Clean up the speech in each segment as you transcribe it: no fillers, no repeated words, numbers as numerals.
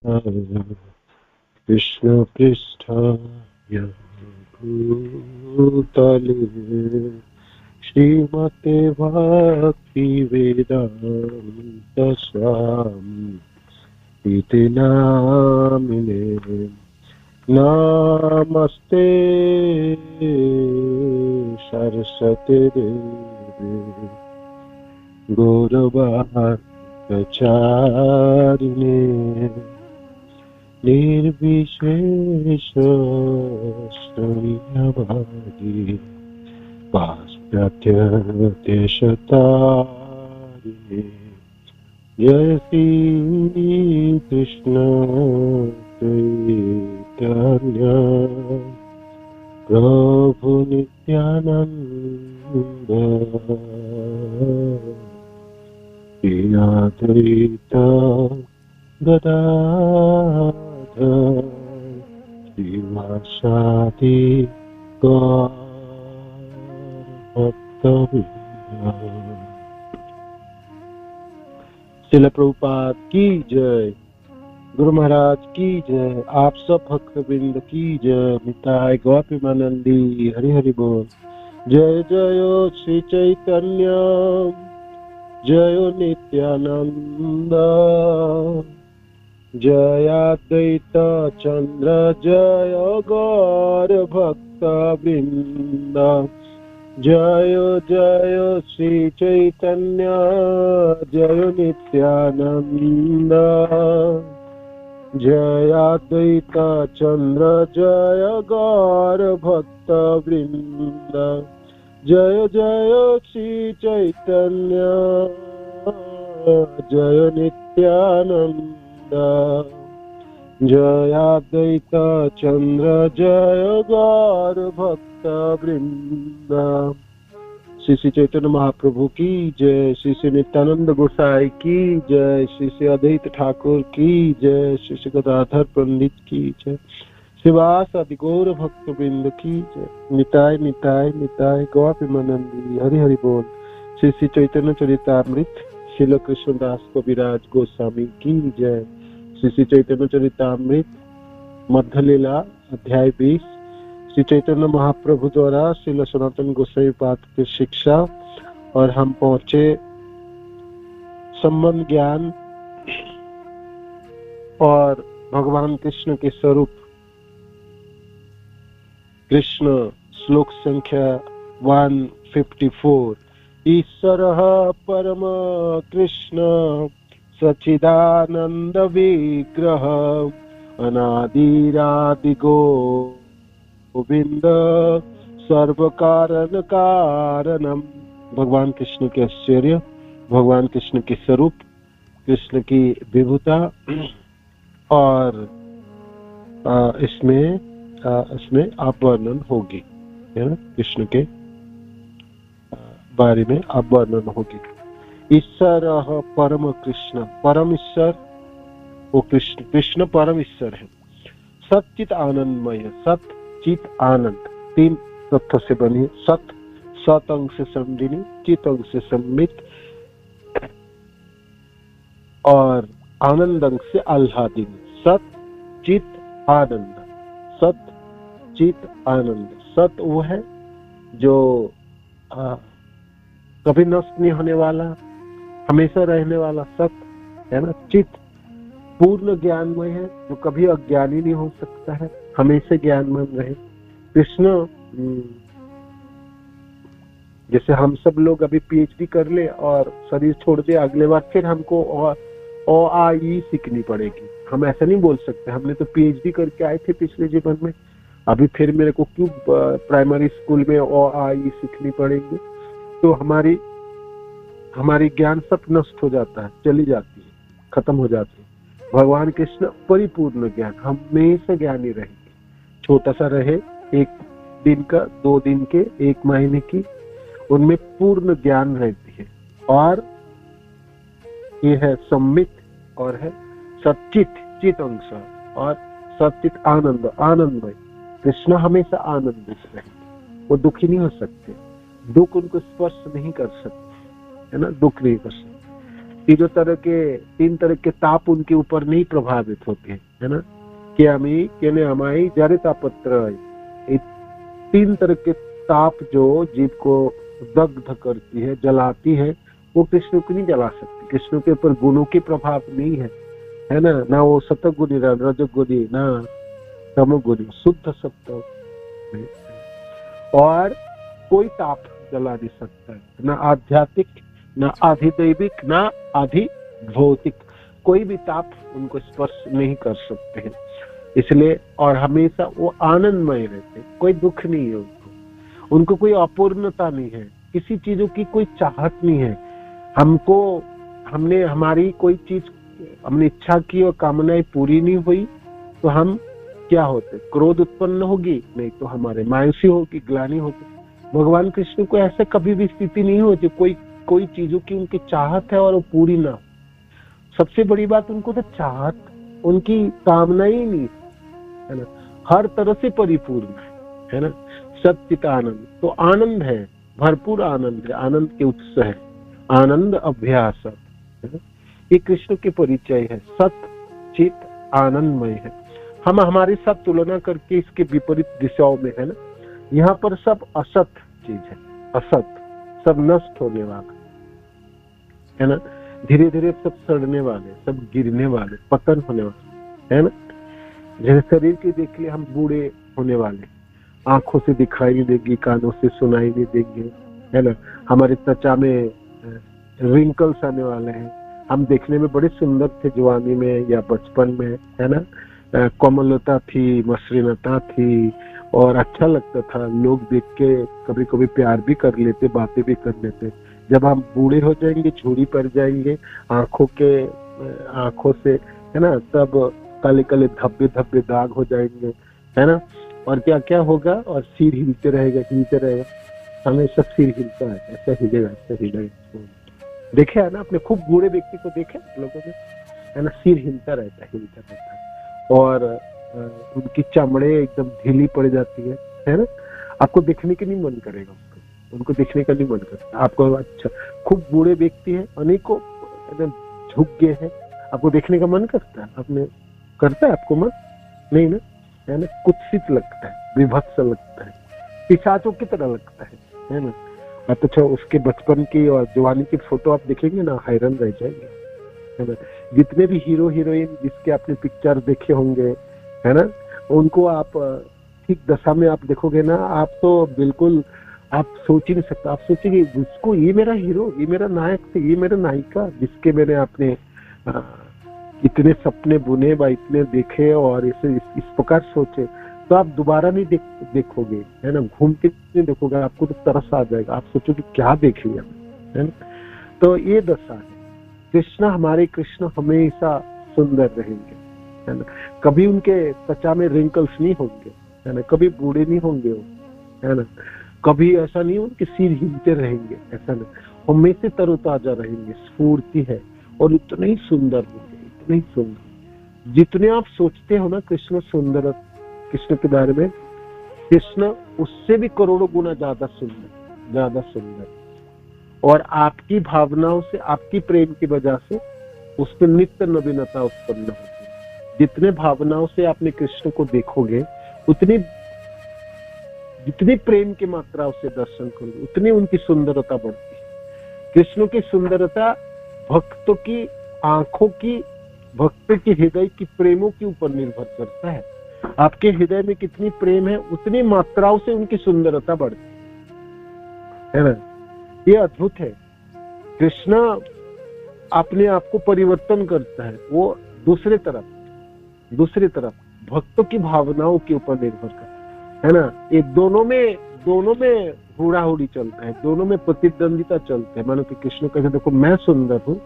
कृष्ण पृष्ठाय भूतले श्रीमते भक्ति वेदांत स्वामी इति नामिने नमस्ते सरस्वती देवी गौरवाचारिणे निर्विशेष शून्यवादी पाश्चात्य देशतारिणे जय श्री कृष्ण चैतन्य प्रभु नित्यानंद श्री अद्वैत गदाधर श्रीवासादि गौरभक्तवृंद। श्रील प्रभुपाद की जय, गुरु महाराज की जय, आप सब भक्तवृंद की जय। निताय गौरवानंदी हरि हरि बोल। जय जय श्री चैतन्य जय नित्यानंद जय अद्वैत चंद्र जय गौर भक्त वृंद। जय जय श्री चैतन्य जय नित्यानंद जय अद्वैत चंद्र जय गौर भक्त वृंद। जय जय श्री चैतन्य जय नित्यानंद जय अद्वैत चंद्र जय गौर भक्त वृंद। श्री श्री चैतन्य महाप्रभु की जय, श्री श्री नित्यानंद गोसाई की जय, श्री श्री अद्वैत ठाकुर की जय, श्री श्री गदाधर पंडित की जय, शिवास आदि गौर भक्त वृंद की जय। निताय निताय निताय गौरवानंदी हरि हरि बोल। श्री श्री चैतन्य चरितामृत श्रील कृष्णदास कविराज गोस्वामी की जय। श्री श्री चैतन्य चरितामृत मध्य लीला अध्याय 20 श्री चैतन्य महाप्रभु द्वारा श्रील सनातन गोसाई पाद की शिक्षा। और हम पहुंचे संबंध ज्ञान और भगवान कृष्ण के स्वरूप। कृष्ण श्लोक संख्या 154। ईश्वरः परम कृष्ण सच्चिदानंद विग्रह अनादिरादि गोविंद सर्व कारण कारणम। भगवान कृष्ण के आश्चर्य, भगवान कृष्ण के स्वरूप, कृष्ण की विभुता। और इसमें आप वर्णन होगी, है ना, कृष्ण के बारे में आप वर्णन होगी। ईश्वर परम कृष्ण, परम ईश्वर वो कृष्ण, कृष्ण परम ईश्वर है। सच्चित आनंदमय, सत चित आनंद, 3 तत्व से बनी। सत, सत अंग से संदिनी, चित अंग से सम्मित और आनंद अंग से आह्लादिनी। सत चित आनंद, सत चित आनंद। सत वो है जो कभी नष्ट नहीं होने वाला, हमेशा रहने वाला सत है ना। चित पूर्ण ज्ञानमय है, जो कभी अज्ञानी नहीं हो सकता है, हमेशा ज्ञानमय रहे। कृष्ण जैसे हम सब लोग अभी पीएचडी कर ले और शरीर छोड़ दे, अगले बार फिर हमको ओ आ ई सीखनी पड़ेगी। हम ऐसा नहीं बोल सकते, हमने तो पीएचडी करके आए थे पिछले जीवन में, अभी फिर मेरे को क्यों प्राइमरी स्कूल में ओ आ ई सीखनी पड़ेगी। तो हमारी ज्ञान सब नष्ट हो जाता है, चली जाती है, खत्म हो जाती है। भगवान कृष्ण परिपूर्ण ज्ञान, हमेशा ज्ञानी रहेंगे। छोटा सा रहे, 1 दिन का, 2 दिन के, 1 महीने की, उनमें पूर्ण ज्ञान रहती है। और ये है सम्मित और है सच्चित, चित अंश और सच्चित आनंद, आनंदमय। कृष्ण हमेशा आनंदित रहेंगे, वो दुखी नहीं हो सकते, दुख उनको स्पर्श नहीं कर सकते, है ना, दुख नहीं कर सकते। तीन तरह के ताप उनके ऊपर नहीं प्रभावित होते हैं, है ना। कि हमी केने हमारी जरे तापत्र, ये तीन तरह के ताप जो जीव को दग्ध करती है, जलाती है, वो कृष्ण को नहीं जला सकती। कृष्ण के ऊपर गुणों के प्रभाव नहीं है ना। ना वो सतगुणी, ना रजगुणी, ना तमोगुणी, शुद्ध सत्व, और कोई ताप जला नहीं सकता है, ना आध्यात्मिक, ना अधिदैविक, ना अधिभौतिक, कोई भी ताप उनको स्पर्श नहीं कर सकते हैं। इसलिए और हमेशा वो आनंदमय रहते, कोई दुख नहीं है उनको कोई अपूर्णता नहीं है, किसी चीजों की कोई चाहत नहीं है। हमने हमारी कोई चीज हमने इच्छा की और कामनाएं पूरी नहीं हुई तो हम क्या होते, क्रोध उत्पन्न होगी, नहीं तो हमारे मायूसी होगी, ग्लानि होगी। भगवान कृष्ण को ऐसे कभी भी स्थिति नहीं होती कोई चीजों की उनकी चाहत है और वो पूरी ना। सबसे बड़ी बात, उनको तो चाहत, उनकी कामना ही नहीं, है ना, हर तरह से परिपूर्ण है ना। सच्चित आनंद, तो आनंद है, भरपूर आनंद है, आनंद के उत्स है, आनंद अभ्यास, ये कृष्ण के परिचय है। सत चित आनंदमय है। हम हमारे साथ तुलना करके इसके विपरीत दिशाओं में है ना। यहाँ पर सब असत चीज है, असत, सब नष्ट होने वाला है ना। धीरे धीरे सब सड़ने वाले, सब गिरने वाले, पतन होने वाले, है ना। जैसे शरीर के देख लिए हम बूढ़े होने वाले, आंखों से दिखाई नहीं देगी, कानों से सुनाई नहीं देंगे, है ना। हमारे त्वचा में रिंकल्स आने वाले हैं। हम देखने में बड़े सुंदर थे जवानी में या बचपन में, है ना। कोमलता थी, मसृणता थी और अच्छा लगता था। लोग देख के कभी कभी प्यार भी कर लेते, बातें भी कर लेते। जब हम बूढ़े हो जाएंगे, झूरी पड़ जाएंगे, आंखों से, है ना, तब काले काले धब्बे धब्बे दाग हो जाएंगे, है ना। और क्या क्या होगा, और सिर हिलते रहेगा, हमेशा सिर हिलता है, ऐसा हिलेगा। देखे है ना, अपने खूब बूढ़े व्यक्ति को देखे लोगों ने, है ना, सिर हिलता रहता है और उनकी चमड़े एकदम ढीली पड़ जाती है ना। आपको देखने के नहीं मन करेगा, उनको देखने का नहीं मन करता आपको। अच्छा, खूब बूढ़े व्यक्ति है, अनेकों एकदम झुक गए हैं, आपको देखने का मन करता है? आपने करता है आपको मन? नहीं ना, है ना। कुत्सित लगता है, विभत्स लगता है, पिशाचों की तरह लगता है ना। अच्छा, उसके बचपन की और जवानी की फोटो आप देखेंगे ना, हैरान रह जाएंगे, है ना। जितने भी हीरो हीरोइन जिसके आपने पिक्चर देखे होंगे, है ना, उनको आप ठीक दशा में आप देखोगे ना, आप तो बिल्कुल आप सोच ही नहीं सकते। आप सोचेंगे इसको, ये मेरा हीरो, ये मेरा नायक थे, ये मेरा नायिका, जिसके मैंने अपने इतने सपने बुने व इतने देखे और इसे इस प्रकार सोचे, तो आप दोबारा नहीं देखोगे, है ना। घूम के नहीं देखोगे, आपको तो तरस आ जाएगा, आप सोचोगे क्या देख लिया, है ना। तो ये दशा है। कृष्ण, हमारे कृष्ण हमेशा सुंदर रहेंगे, है ना। कभी उनके त्वचा में रिंकल्स नहीं होंगे, है ना, कभी बूढ़े नहीं होंगे वो, है ना। कभी ऐसा नहीं हो कि सिर हिलते रहेंगे, ऐसा नहीं, हमेशा तरोताजा रहेंगे, स्फूर्ति है और इतने ही सुंदर होंगे, इतने ही सुंदर। जितने आप सोचते हो ना कृष्ण सुंदर, कृष्ण के बारे में, कृष्ण उससे भी करोड़ों गुना ज्यादा सुंदर। और आपकी भावनाओं से, आपकी प्रेम की वजह से उसमें नित्य नवीनता उत्पन्न होती है। जितने भावनाओं से आपने कृष्ण को देखोगे, जितनी प्रेम की मात्रा उसे दर्शन करोगे, उतनी उनकी सुंदरता बढ़ती है। कृष्ण की सुंदरता भक्तों की आंखों की, भक्त के हृदय की प्रेमों के ऊपर निर्भर करता है। आपके हृदय में कितनी प्रेम है, उतनी मात्राओं से उनकी सुंदरता बढ़ती है ना। ये अद्भुत है। कृष्ण अपने आप को परिवर्तन करता है, वो दूसरे तरफ भक्तों की भावनाओं के ऊपर निर्भर करता है ना। ये दोनों में हुड़ाहुड़ी चलता है, दोनों में प्रतिद्वंदिता चलता है। मानो कि कृष्ण कहते देखो मैं सुंदर हूँ,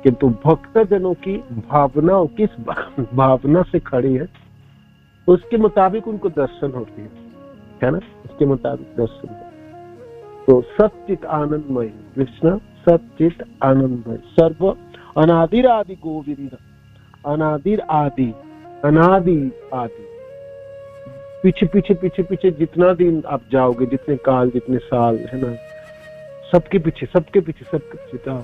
किंतु भक्त जनों की भावनाओं किस भावना से खड़ी है, उसके मुताबिक उनको दर्शन होती है ना, उसके मुताबिक दर्शन होती है। तो सच्चित आनंदमय कृष्ण, सच्चित आनंदमय, सर्व अनादिर आदि गोविंद, अनादिर आदि, अनादि आदि। पीछे जितना दिन आप जाओगे, जितने काल, जितने साल, है ना, सबके पीछे जाओ,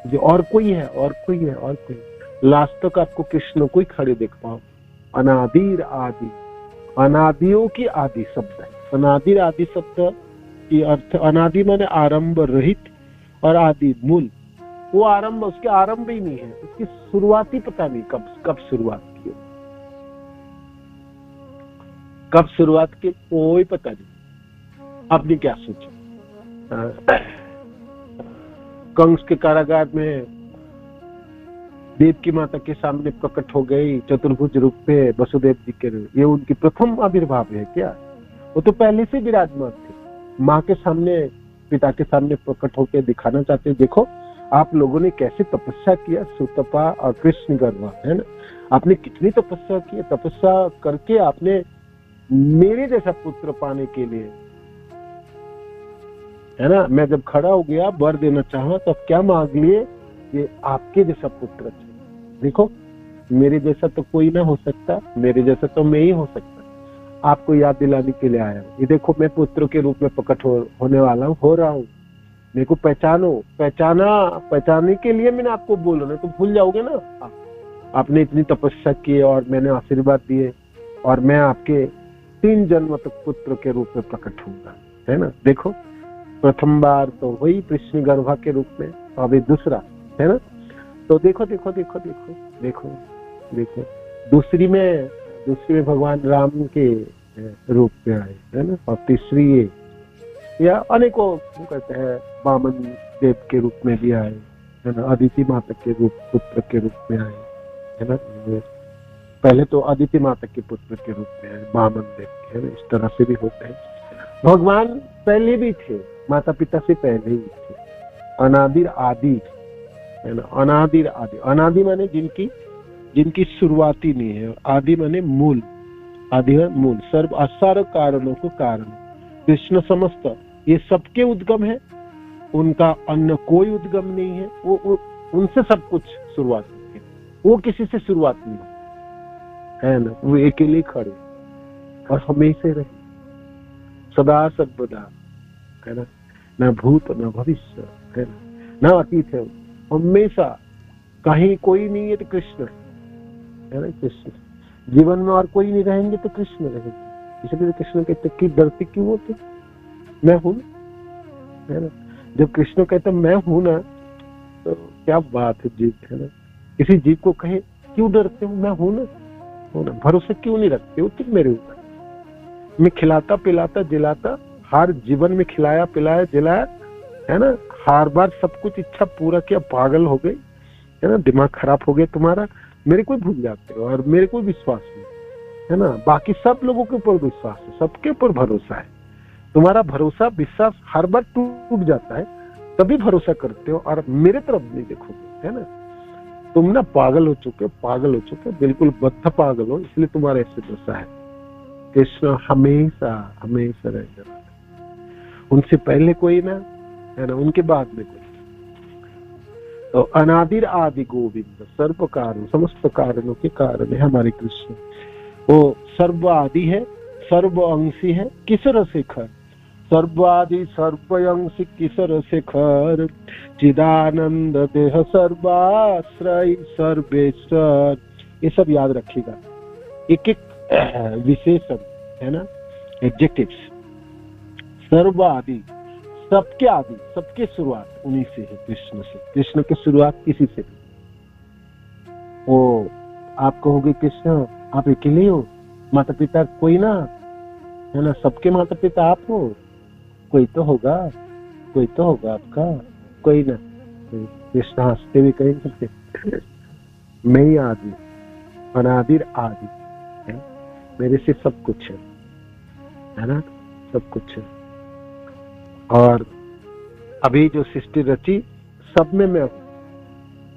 जो और कोई है, और कोई है, और कोई, लास्ट तक आपको कृष्ण को ही खड़े देख पाओ। अनादिर आदि, अनादियों की आदि शब्द है। अनादिर आदि शब्द की अर्थ, अनादि माने आरंभ रहित, और आदि मूल। वो आरंभ, उसके आरंभ ही नहीं है, उसकी शुरुआत ही पता नहीं कब शुरुआत की, कब शुरुआत की कोई पता नहीं। आपने क्या सोचा? कंस के कारागार में देवकी माता के सामने प्रकट हो गई चतुर्भुज रूप में वसुदेव जी के, ये उनकी प्रथम आविर्भाव है क्या? वो तो पहले से विराजमान थे, माँ के सामने, पिता के सामने प्रकट होकर दिखाना चाहते, देखो आप लोगों ने कैसे तपस्या किया, सुतपा और कृष्ण गर्भा, है ना? आपने कितनी तपस्या की, तपस्या करके आपने मेरे जैसा पुत्र पाने के लिए, है ना, मैं जब खड़ा हो गया वर देना चाहा तो क्या मांग लिए? ये आपके जैसा पुत्र चाहिए। देखो मेरे जैसा तो कोई ना हो सकता, मेरे जैसा तो मैं ही हो सकता। आपको याद दिलाने के लिए आया हूं। ये देखो मैं पुत्र के रूप में प्रकट होने वाला हूँ, हो रहा हूँ। मेरे को पहचानो, पहचानने के लिए मैंने आपको बोला, नहीं तो भूल जाओगे ना। आपने इतनी तपस्या की और मैंने आशीर्वाद दिए, और मैं आपके 3 जन्म तक पुत्र के रूप में प्रकट होऊंगा, है ना? देखो प्रथम बार तो वही कृष्ण गर्भा के रूप में, अभी दूसरा, है ना? तो देखो देखो देखो देखो देखो देखो, दूसरी में भगवान राम के रूप में आए, है ना? और तीसरी ये, या अनेकों कहते हैं वामन देव के रूप में भी आए, है ना? अदिति माता के रूप, पुत्र के रूप में आए, है ना? पहले तो अदिति माता के पुत्र के रूप में आए, वामन देव के, है ना? इस तरह से भी होते हैं। भगवान पहले भी थे, माता पिता से पहले ही थे। अनादिर आदि, है ना? अनादिर आदि, अनादि माने जिनकी शुरुआती नहीं है, आदि माने मूल, आदि है मूल, सर्व असार कारणों को कारण। कृष्ण समस्त, ये सबके उद्गम है, उनका अन्य कोई उद्गम नहीं है, वो उनसे सब कुछ शुरुआत है, वो किसी से शुरुआत नहीं है ना? वो अकेले खड़े और हमेशा रहे, सदा सर्वदा, है ना? न भूत न भविष्य, है ना? न अतीत है, हमेशा। कहीं कोई नहीं है तो कृष्ण है ना? कृष्ण जीवन में और कोई नहीं रहेंगे तो कृष्ण रहेंगे। इसलिए कृष्ण कहते कि डरते क्यों होते, मैं हूं, है ना? जब कृष्ण कहते मैं हूं ना, तो क्या बात है जीव, है ना? किसी जीव को कहे क्यों डरते हो, मैं हूं ना, भरोसा क्यों नहीं रखते हो तुम मेरे ऊपर? मैं खिलाता पिलाता जिलाता, हर जीवन में खिलाया पिलाया जिलाया, है ना? हर बार सब कुछ इच्छा पूरा किया, पागल हो गई, है ना? दिमाग खराब हो गया तुम्हारा, मेरे को भूल जाते हो, और मेरे को विश्वास नहीं, है ना? बाकी सब लोगों के ऊपर विश्वास है, सबके ऊपर भरोसा है। तुम्हारा भरोसा विश्वास हर बार टूट जाता है, तभी भरोसा करते हो, और मेरे तरफ नहीं देखोगे, है ना? तुम ना पागल हो चुके हो, बिल्कुल बद्ध पागल हो, इसलिए तुम्हारा ऐसे दशा है। कृष्ण हमेशा हमेशा रहेगा, उनसे पहले कोई ना, है ना? उनके बाद में कोई। तो अनादिर आदि गोविंद, सर्व कारण, समस्त कारणों के कारण है हमारे कृष्ण। वो सर्व आदि है, सर्व अंशी है, किशोर शेखर, सर्वादि सर्वंशी किशोर शेखर, चिदानंद देह सर्वाश्रय सर्वेश्वर। ये सब याद रखिएगा, एक एक विशेषण, है ना? एडजेक्टिव्स। सर्वादि, सबके आदि, सबके शुरुआत उन्हीं से है, कृष्ण से। कृष्ण की शुरुआत किसी से नहीं। वो आप कहोगे कृष्ण आप अकेले हो, माता पिता कोई ना, है ना? सबके माता पिता आप हो, कोई तो होगा आपका, कोई ना। कृष्ण हंसते हुए कहेंगे मैं ही आदि, अनादिर आदि है, मेरे से सब कुछ है ना? सब कुछ है। और अभी जो सृष्टि रची सब में मैं हूं,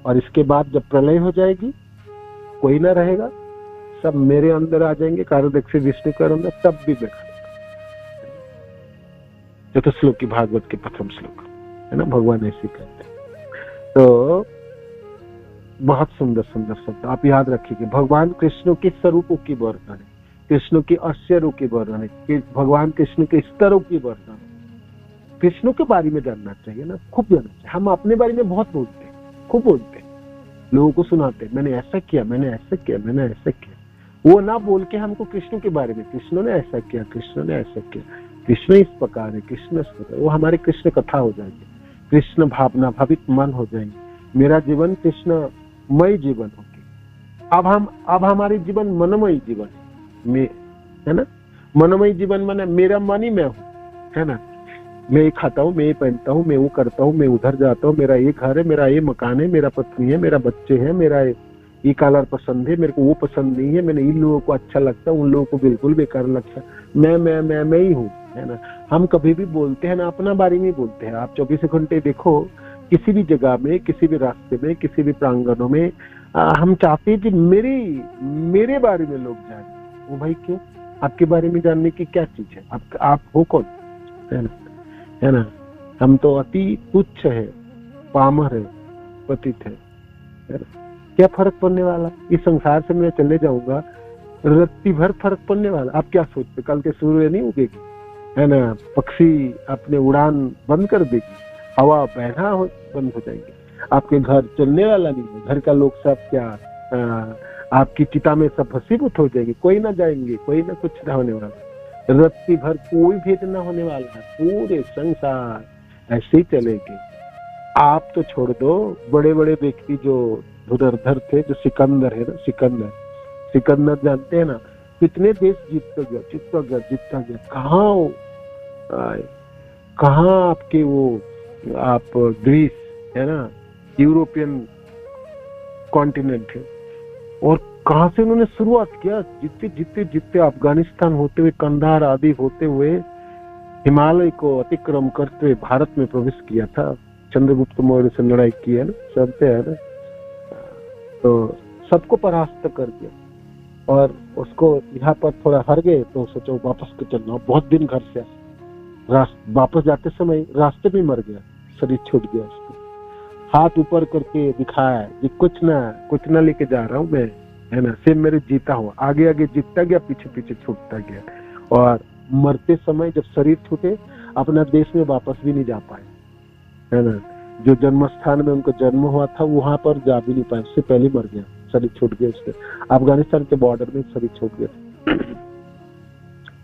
और इसके बाद जब प्रलय हो जाएगी कोई ना रहेगा, सब मेरे अंदर आ जाएंगे, कार्यदक्ष विष्णु के अंदर, तब भी मैं। चतुश्लोक की भागवत के प्रथम श्लोक, है ना? भगवान ऐसे कहते हैं। तो बहुत सुंदर सुंदर शब्द आप याद रखिए। भगवान कृष्ण के स्वरूपों की वर्णन है, कृष्ण के आश्चर्यों की वर्णन है, भगवान कृष्ण के स्तरों की वर्णन है। कृष्ण के बारे में जानना चाहिए ना, खूब जानना चाहिए। हम अपने बारे में बहुत बोलते हैं, खूब बोलते हैं, लोगों को सुनाते हैं, मैंने ऐसा किया, मैंने ऐसा किया, मैंने ऐसा किया। वो ना बोल के हमको कृष्ण के बारे में, कृष्ण ने ऐसा किया, कृष्ण ने ऐसा किया, कृष्ण इस प्रकार है, कृष्ण इस प्रकार, वो हमारी कृष्ण कथा हो जाएगी, कृष्ण भावना भावित मन हो जाएंगे, मेरा जीवन कृष्णमय जीवन होगी। अब हमारी जीवन मनमय जीवन में है ना। मनमय जीवन माने मेरा मन ही मैं हूँ, है ना। मैं ये खाता हूँ, मैं ये पहनता हूँ, मैं वो करता हूँ, मैं उधर जाता हूँ, मेरा ये घर है, मेरा ये मकान है, मेरा पत्नी है, मेरा बच्चे हैं, मेरा ये कलर पसंद है, मेरे को वो पसंद नहीं है, मैंने इन लोगों को अच्छा लगता है, उन लोगों को बिल्कुल बेकार लगता है, मैं ही हूँ, है ना। हम कभी भी बोलते हैं ना अपना बारे में बोलते हैं। आप 24 घंटे देखो, किसी भी जगह में, किसी भी रास्ते में, किसी भी प्रांगणों में हम चाहते हैं कि मेरे बारे में लोग जाने। वो भाई क्यों? आपके बारे में जानने की क्या चीज है? आप हो कौन, है ना। हम तो अति तुच्छ है, पामर है, पतित है ना? क्या फर्क पड़ने वाला? इस संसार से मैं चले जाऊंगा, रत्ती भर फर्क पड़ने वाला। आप क्या सोचते, कल के सूर्य नहीं उगेगी, है ना। पक्षी अपने उड़ान बंद कर देगी, हवा बहना बंद हो जाएगी, आपके घर चलने वाला नहीं है, घर का लोग सब क्या आपकी चिता में सब भस्मीभूत हो जाएंगे, कोई ना जाएंगे, कोई ना कुछ ना होने वाला, रत्ती भर कोई भेद ना होने वाला है, पूरे संसार ऐसे ही चलेंगे। आप तो छोड़ दो, बड़े बड़े व्यक्ति जो धुरंधर थे, जो सिकंदर है ना, सिकंदर जानते हैं ना, कितने देश जीतता गया। कहाँ आपके वो आप ग्रीस है ना, यूरोपियन कॉन्टिनेंट है, और कहां से उन्होंने शुरुआत किया, जितने अफगानिस्तान होते हुए, कंधार आदि होते हुए, हिमालय को अतिक्रम करते हुए भारत में प्रवेश किया था। चंद्रगुप्त मौर्य से लड़ाई की है ना, सबसे है ना, तो सबको परास्त कर दिया, और उसको यहाँ पर थोड़ा हर गए तो सोचो वापस के चलना, बहुत दिन घर से वापस जाते समय रास्ते में मर गया, शरीर छूट गया उसको, हाथ ऊपर करके दिखाया कि कुछ ना लेके जा रहा हूँ मैं, है ना, सिर्फ मेरे जीता हुआ, आगे जीतता गया, पीछे छूटता गया, और मरते समय जब शरीर छूटे अपना देश में वापस भी नहीं जा पाए, है ना। जो जन्म स्थान में उनका जन्म हुआ था वहां पर जा भी नहीं पाए, उससे पहले मर गया, शरीर छूट गया उसके, अफगानिस्तान के बॉर्डर में शरीर छूट गया।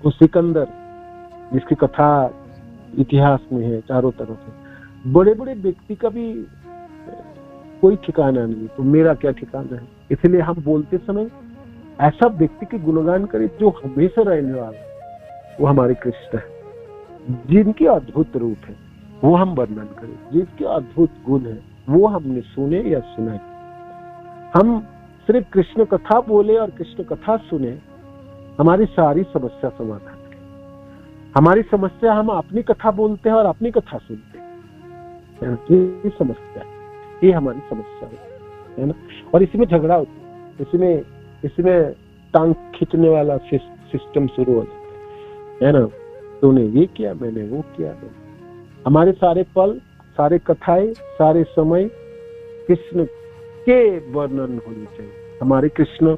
वो सिकंदर जिसकी कथा इतिहास में है चारों तरफ है, बड़े बड़े व्यक्ति का भी कोई ठिकाना नहीं, तो मेरा क्या ठिकाना है। इसलिए हम बोलते समय ऐसा व्यक्ति के गुणगान करें जो हमेशा रहने वाला, वो हमारे कृष्ण है, जिनके अद्भुत रूप है वो हम वर्णन करें, जिनके अद्भुत गुण है वो हमने सुने या सुनाए। हम सिर्फ कृष्ण कथा बोले और कृष्ण कथा सुने, हमारी सारी समस्या समाधान है। हमारी समस्या, हम अपनी कथा बोलते हैं और अपनी कथा सुनते हैं, ये समस्या है, ये हमारी समस्या है ना। और इसमें झगड़ा होता है, इसमें टांग खींचने वाला सिस्टम शुरू हो जाता है ना। तूने ये किया, मैंने वो किया। हमारे सारे पल, सारे कथाएं, सारे समय कृष्ण के वर्णन होने चाहिए। हमारे कृष्ण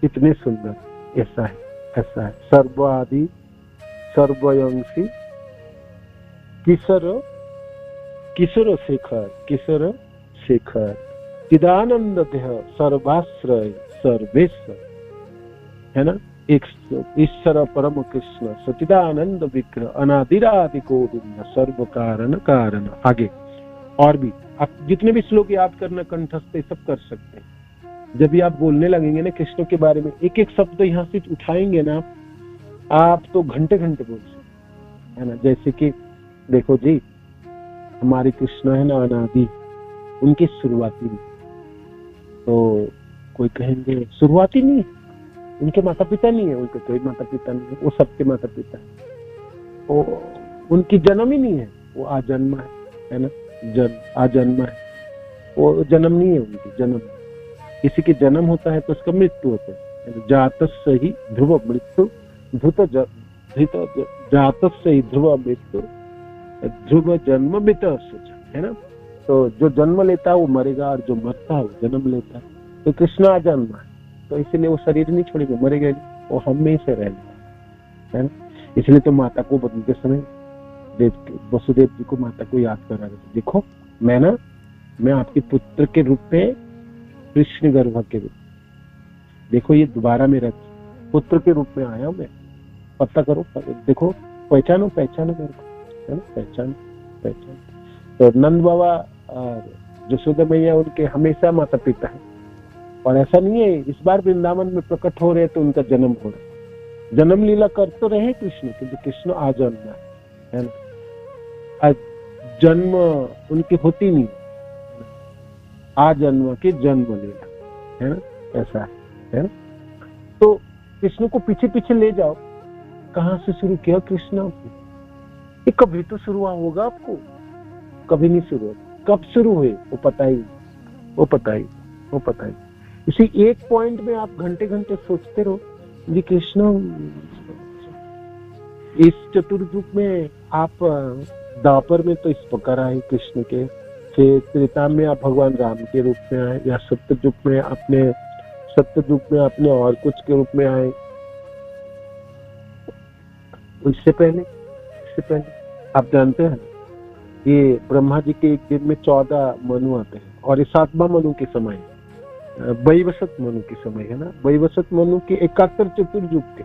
इतने सुंदर, ऐसा है सर्वादि सर्वयंशी किशोर शेखर चिदानंद देह सर्वाश्रय सर्वेश्वर, है ना। एक ईश्वर परम कृष्ण सचिदानंद विग्रह अनादिरादि गोविंद सर्व कारण। आगे और भी आप जितने भी श्लोक याद करना कंठस्थ सब कर सकते हैं। जब भी आप बोलने लगेंगे ना कृष्ण के बारे में, एक एक शब्द यहाँ से उठाएंगे ना आप तो घंटे बोल सकते, है ना। जैसे कि देखो जी, हमारे कृष्ण है ना अनादि, उनकी शुरुआती नहीं, तो कोई कहेंगे शुरुआती नहीं, उनके माता पिता नहीं है, उनके कोई माता पिता नहीं है, वो सबके माता पिता है, वो उनकी जन्म ही नहीं है, वो आजन्म है ना, आजन्म है, वो जन्म नहीं है, उनकी जन्म। किसी के जन्म होता है तो उसका मृत्यु होता है, जातस्य ही ध्रुव मृत्यु जातस्य ही ध्रुव मृत्यु ध्रुव जन्म मृत, है ना। तो जो जन्म लेता है वो मरेगा, और जो मरता है वो जन्म लेता है। तो कृष्ण आजन्म है, तो इसलिए वो शरीर नहीं छोड़ेगा, मरेगा, वो हम में से रहेगा, है ना। इसलिए तो माता को बदलते समय वसुदेव जी को माता को याद करा रहे, देखो मैं ना मैं आपके पुत्र के रूप में, कृष्ण गर्भ के रूप में, देखो ये दोबारा मेरा पुत्र के रूप में आया हूं मैं, पता करो, देखो, पहचानो पहचानो मेरे को, है ना, पहचान। तो नंद बाबा और यशोदा मैया उनके हमेशा माता पिता है, और ऐसा नहीं है इस बार वृंदावन में प्रकट हो रहे तो उनका जन्म हो रहा है। जन्म लीला कर तो रहे कृष्ण, क्योंकि कृष्ण आ जन्मा है ना, जन्म उनकी होती नहीं, आ जन्म के जन्म लीला, है ना, ऐसा है ना। तो कृष्ण को पीछे पीछे ले जाओ, कहां से शुरू किया कृष्ण आपने, ये कभी तो शुरू होगा आपको, कभी नहीं शुरू होगा, कब शुरू हुए वो पता ही, वो पता ही। इसी एक पॉइंट में आप घंटे घंटे सोचते रहो जी कृष्ण। इस चतुर्युग में आप द्वापर में तो इस प्रकार आए कृष्ण के, फिर त्रेता में आप भगवान राम के रूप में आए, या सत्ययुग में अपने और कुछ के रूप में आए। इससे पहले आप जानते हैं ये ब्रह्मा जी के एक दिन में 14 मनु आते हैं, और ये 7वां मनु के समय, वैवस्वत मनु के समय है ना, वैवस्वत मनु के 71 चतुर्युग के,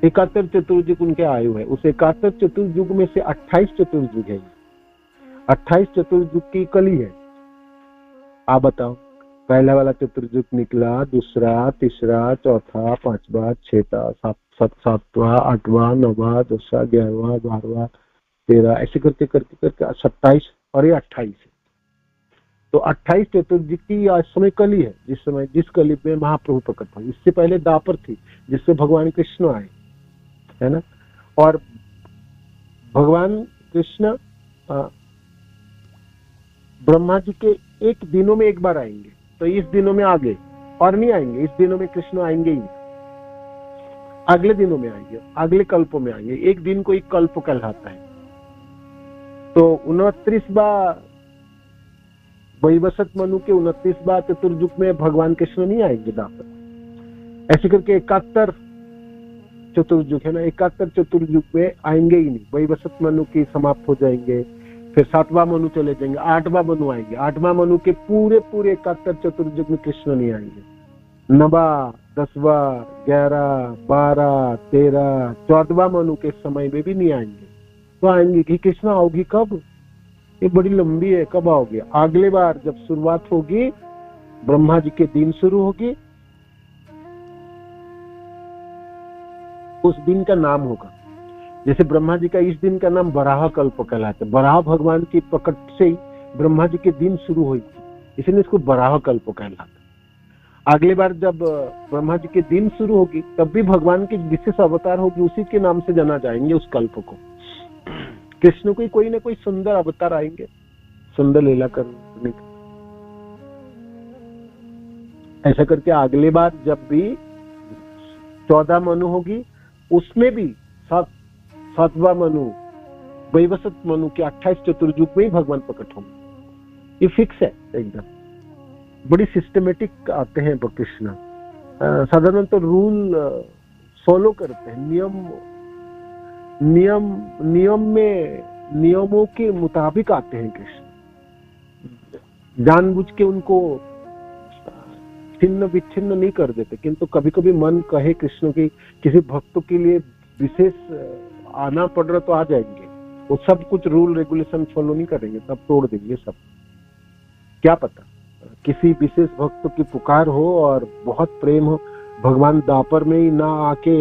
71 चतुर्युग उनके आयु है। उस 71 चतुर्युग में से 28 चतुर्युग है, 28 चतुर्युग की कली है। आप बताओ, पहला वाला चतुर्युग निकला, दूसरा, तीसरा, चौथा, 5वां, 6वां, 7वां, 8वां, 9वां, 10वां, 11वां, 12वां, 13, ऐसे करके 27 और ये 28 है। तो 28 चतुर्युग की आज समय कली है, जिस कली में महाप्रभु प्रकट हुए। इससे पहले दापर थी जिससे भगवान कृष्ण आए, है ना, और भगवान कृष्ण ब्रह्मा जी के एक दिनों में एक बार आएंगे, तो इस दिनों में आगे और नहीं आएंगे, इस दिनों में कृष्ण आएंगे ही, अगले दिनों में आएंगे, अगले कल्पों में आएंगे। एक दिन को एक कल्प कहलाता है। तो 29वां वैवस्वत मनु के 29वां चतुर्युग में भगवान कृष्ण नहीं आएंगे दापर, ऐसे करके 71 चतुर्युग है ना, 71 चतुर्युग में आएंगे ही नहीं, वैवस्वत मनु की समाप्त हो जाएंगे, फिर 7वां मनु चले जाएंगे, 8वां मनु आएंगे, 8वां मनु के पूरे 71 चतुर्युग में कृष्ण नहीं आएंगे। 9वां, 10वां, 11, 12, 13, 14वां मनु के समय में भी नहीं आएंगे। तो आएंगे कि कृष्ण आओगी कब, ये बड़ी लंबी है, कब आओगे, अगले बार जब शुरुआत होगी, ब्रह्मा जी के दिन शुरू होगी, उस दिन का नाम होगा, जैसे ब्रह्मा जी का इस दिन का नाम बराह कल्प कहलाता है। बराह भगवान की प्रकट से ही ब्रह्मा जी के दिन शुरू हुई थी, इसलिए इसको बराह कल्प कहलाता है। अगले बार जब ब्रह्मा जी के दिन शुरू होगी, तब भी भगवान की विशेष अवतार होगी, उसी के नाम से जाना जाएंगे उस कल्प को। कृष्ण को कोई ना कोई सुंदर अवतार आएंगे, सुंदर लीला करने। ऐसा करके अगले बार जब भी 14 मनु होगी, उसमें भी 7वां मनु वैवस्वत मनु के 28 चतुर्युग में ही भगवान प्रकट होंगे। ये फिक्स है एकदम, बड़ी सिस्टमेटिक आते हैं कृष्ण, साधारणतः रूल फॉलो करते हैं, नियमों के मुताबिक आते हैं कृष्ण, जानबूझ के उनको छिन्न विच्छिन्न नहीं कर देते। किंतु कभी कभी मन कहे कृष्ण की किसी भक्तों के लिए विशेष आना पड़ रहा तो आ जाएंगे, वो सब कुछ रूल रेगुलेशन फॉलो नहीं करेंगे, तब तोड़ देंगे सब। क्या पता किसी विशेष भक्त की पुकार हो और बहुत प्रेम हो, भगवान दापर में ही ना आके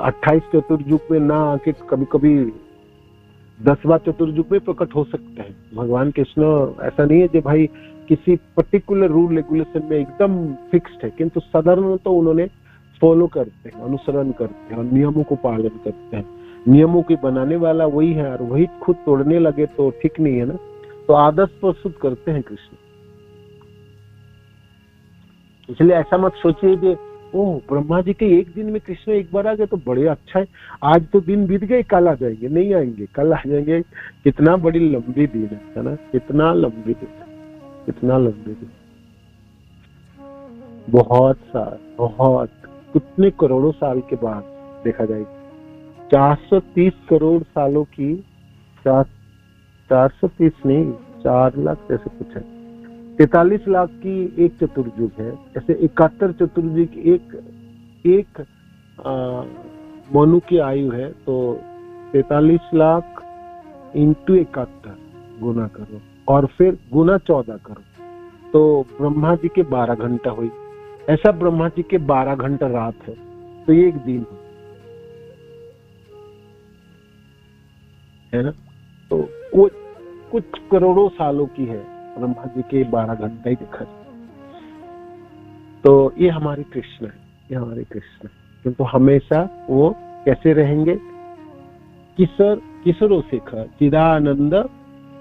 28 चतुर्युग में ना आके कभी कभी 10वां चतुर्युग में प्रकट हो सकते हैं भगवान कृष्ण। ऐसा नहीं है कि भाई किसी पर्टिकुलर रूल रेगुलेशन में एकदम फिक्स्ड है, किंतु साधारण तो उन्होंने फॉलो करते हैं, अनुसरण करते हैं और नियमों को पालन करते हैं। नियमों की बनाने वाला वही है और वही खुद तोड़ने लगे तो ठीक नहीं है ना। तो आदर्श प्रस्तुत करते हैं कृष्ण। इसलिए ऐसा मत सोचिए कि ओह ब्रह्मा जी के एक दिन में कृष्ण एक बार आ गए तो बड़े अच्छा है, आज तो दिन बीत गए, कल आ जाएंगे। नहीं आएंगे, कल आ जाएंगे। कितना बड़ी लंबी दिन है ना, कितना लंबी दिन, कितना लंबी दिन, बहुत साल, बहुत कितने करोड़ों साल के बाद देखा जाएगा। 430 करोड़ सालों की 430 नहीं 4 लाख जैसे कुछ है। 43 लाख की एक चतुर्युग है, ऐसे 71 चतुर्युग एक मनु की आयु है। तो 43 लाख इंटू 71 गुना करो और फिर गुना 14 करो, तो ब्रह्मा जी के 12 घंटा हुई। ऐसा ब्रह्मा जी के 12 घंटा रात है, तो ये एक दिन है ना। तो वो कुछ करोड़ों सालों की है, ब्रह्मा जी के 12 घंटा ही देखा। तो ये हमारे कृष्ण है, ये हमारे कृष्ण है। किंतु हमेशा वो कैसे रहेंगे? किशोरों शेखर चिदानंद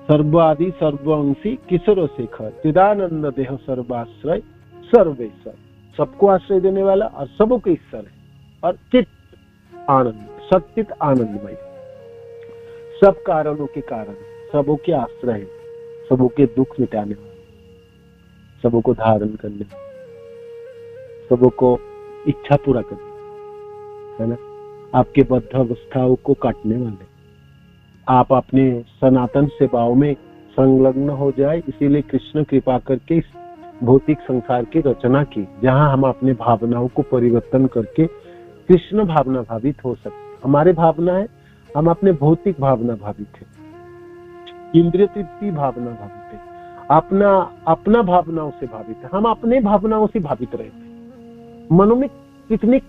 सर्वादि सर्वंशी किशोरों शेखर चिदानंद देह सर्वाश्रय सर्वेश्वर, सबको आश्रय देने वाला और सबों के ईश्वर है। और चित आनंद, सचित आनंदमय, सब कारणों के कारण, सबों के आश्रय, सबों के दुख मिटाने वाले, सबों को धारण करने वाले, सबों को इच्छा पूरा करने, है ना। आपके बद्ध अवस्थाओं को काटने वाले, आप अपने सनातन सेवाओं में संलग्न हो जाए, इसीलिए कृष्ण कृपा करके इस भौतिक संसार की रचना की, जहां हम अपने भावनाओं को परिवर्तन करके कृष्ण भावना भावित हो सकते। हमारे भावना है, हम अपने भौतिक भावना भावित है, इंद्रिय तृप्ति भावना भावित है, अपना भावनाओं से भावित है, हम अपने भावनाओं से भावित रहते हैं। मनो में कितनी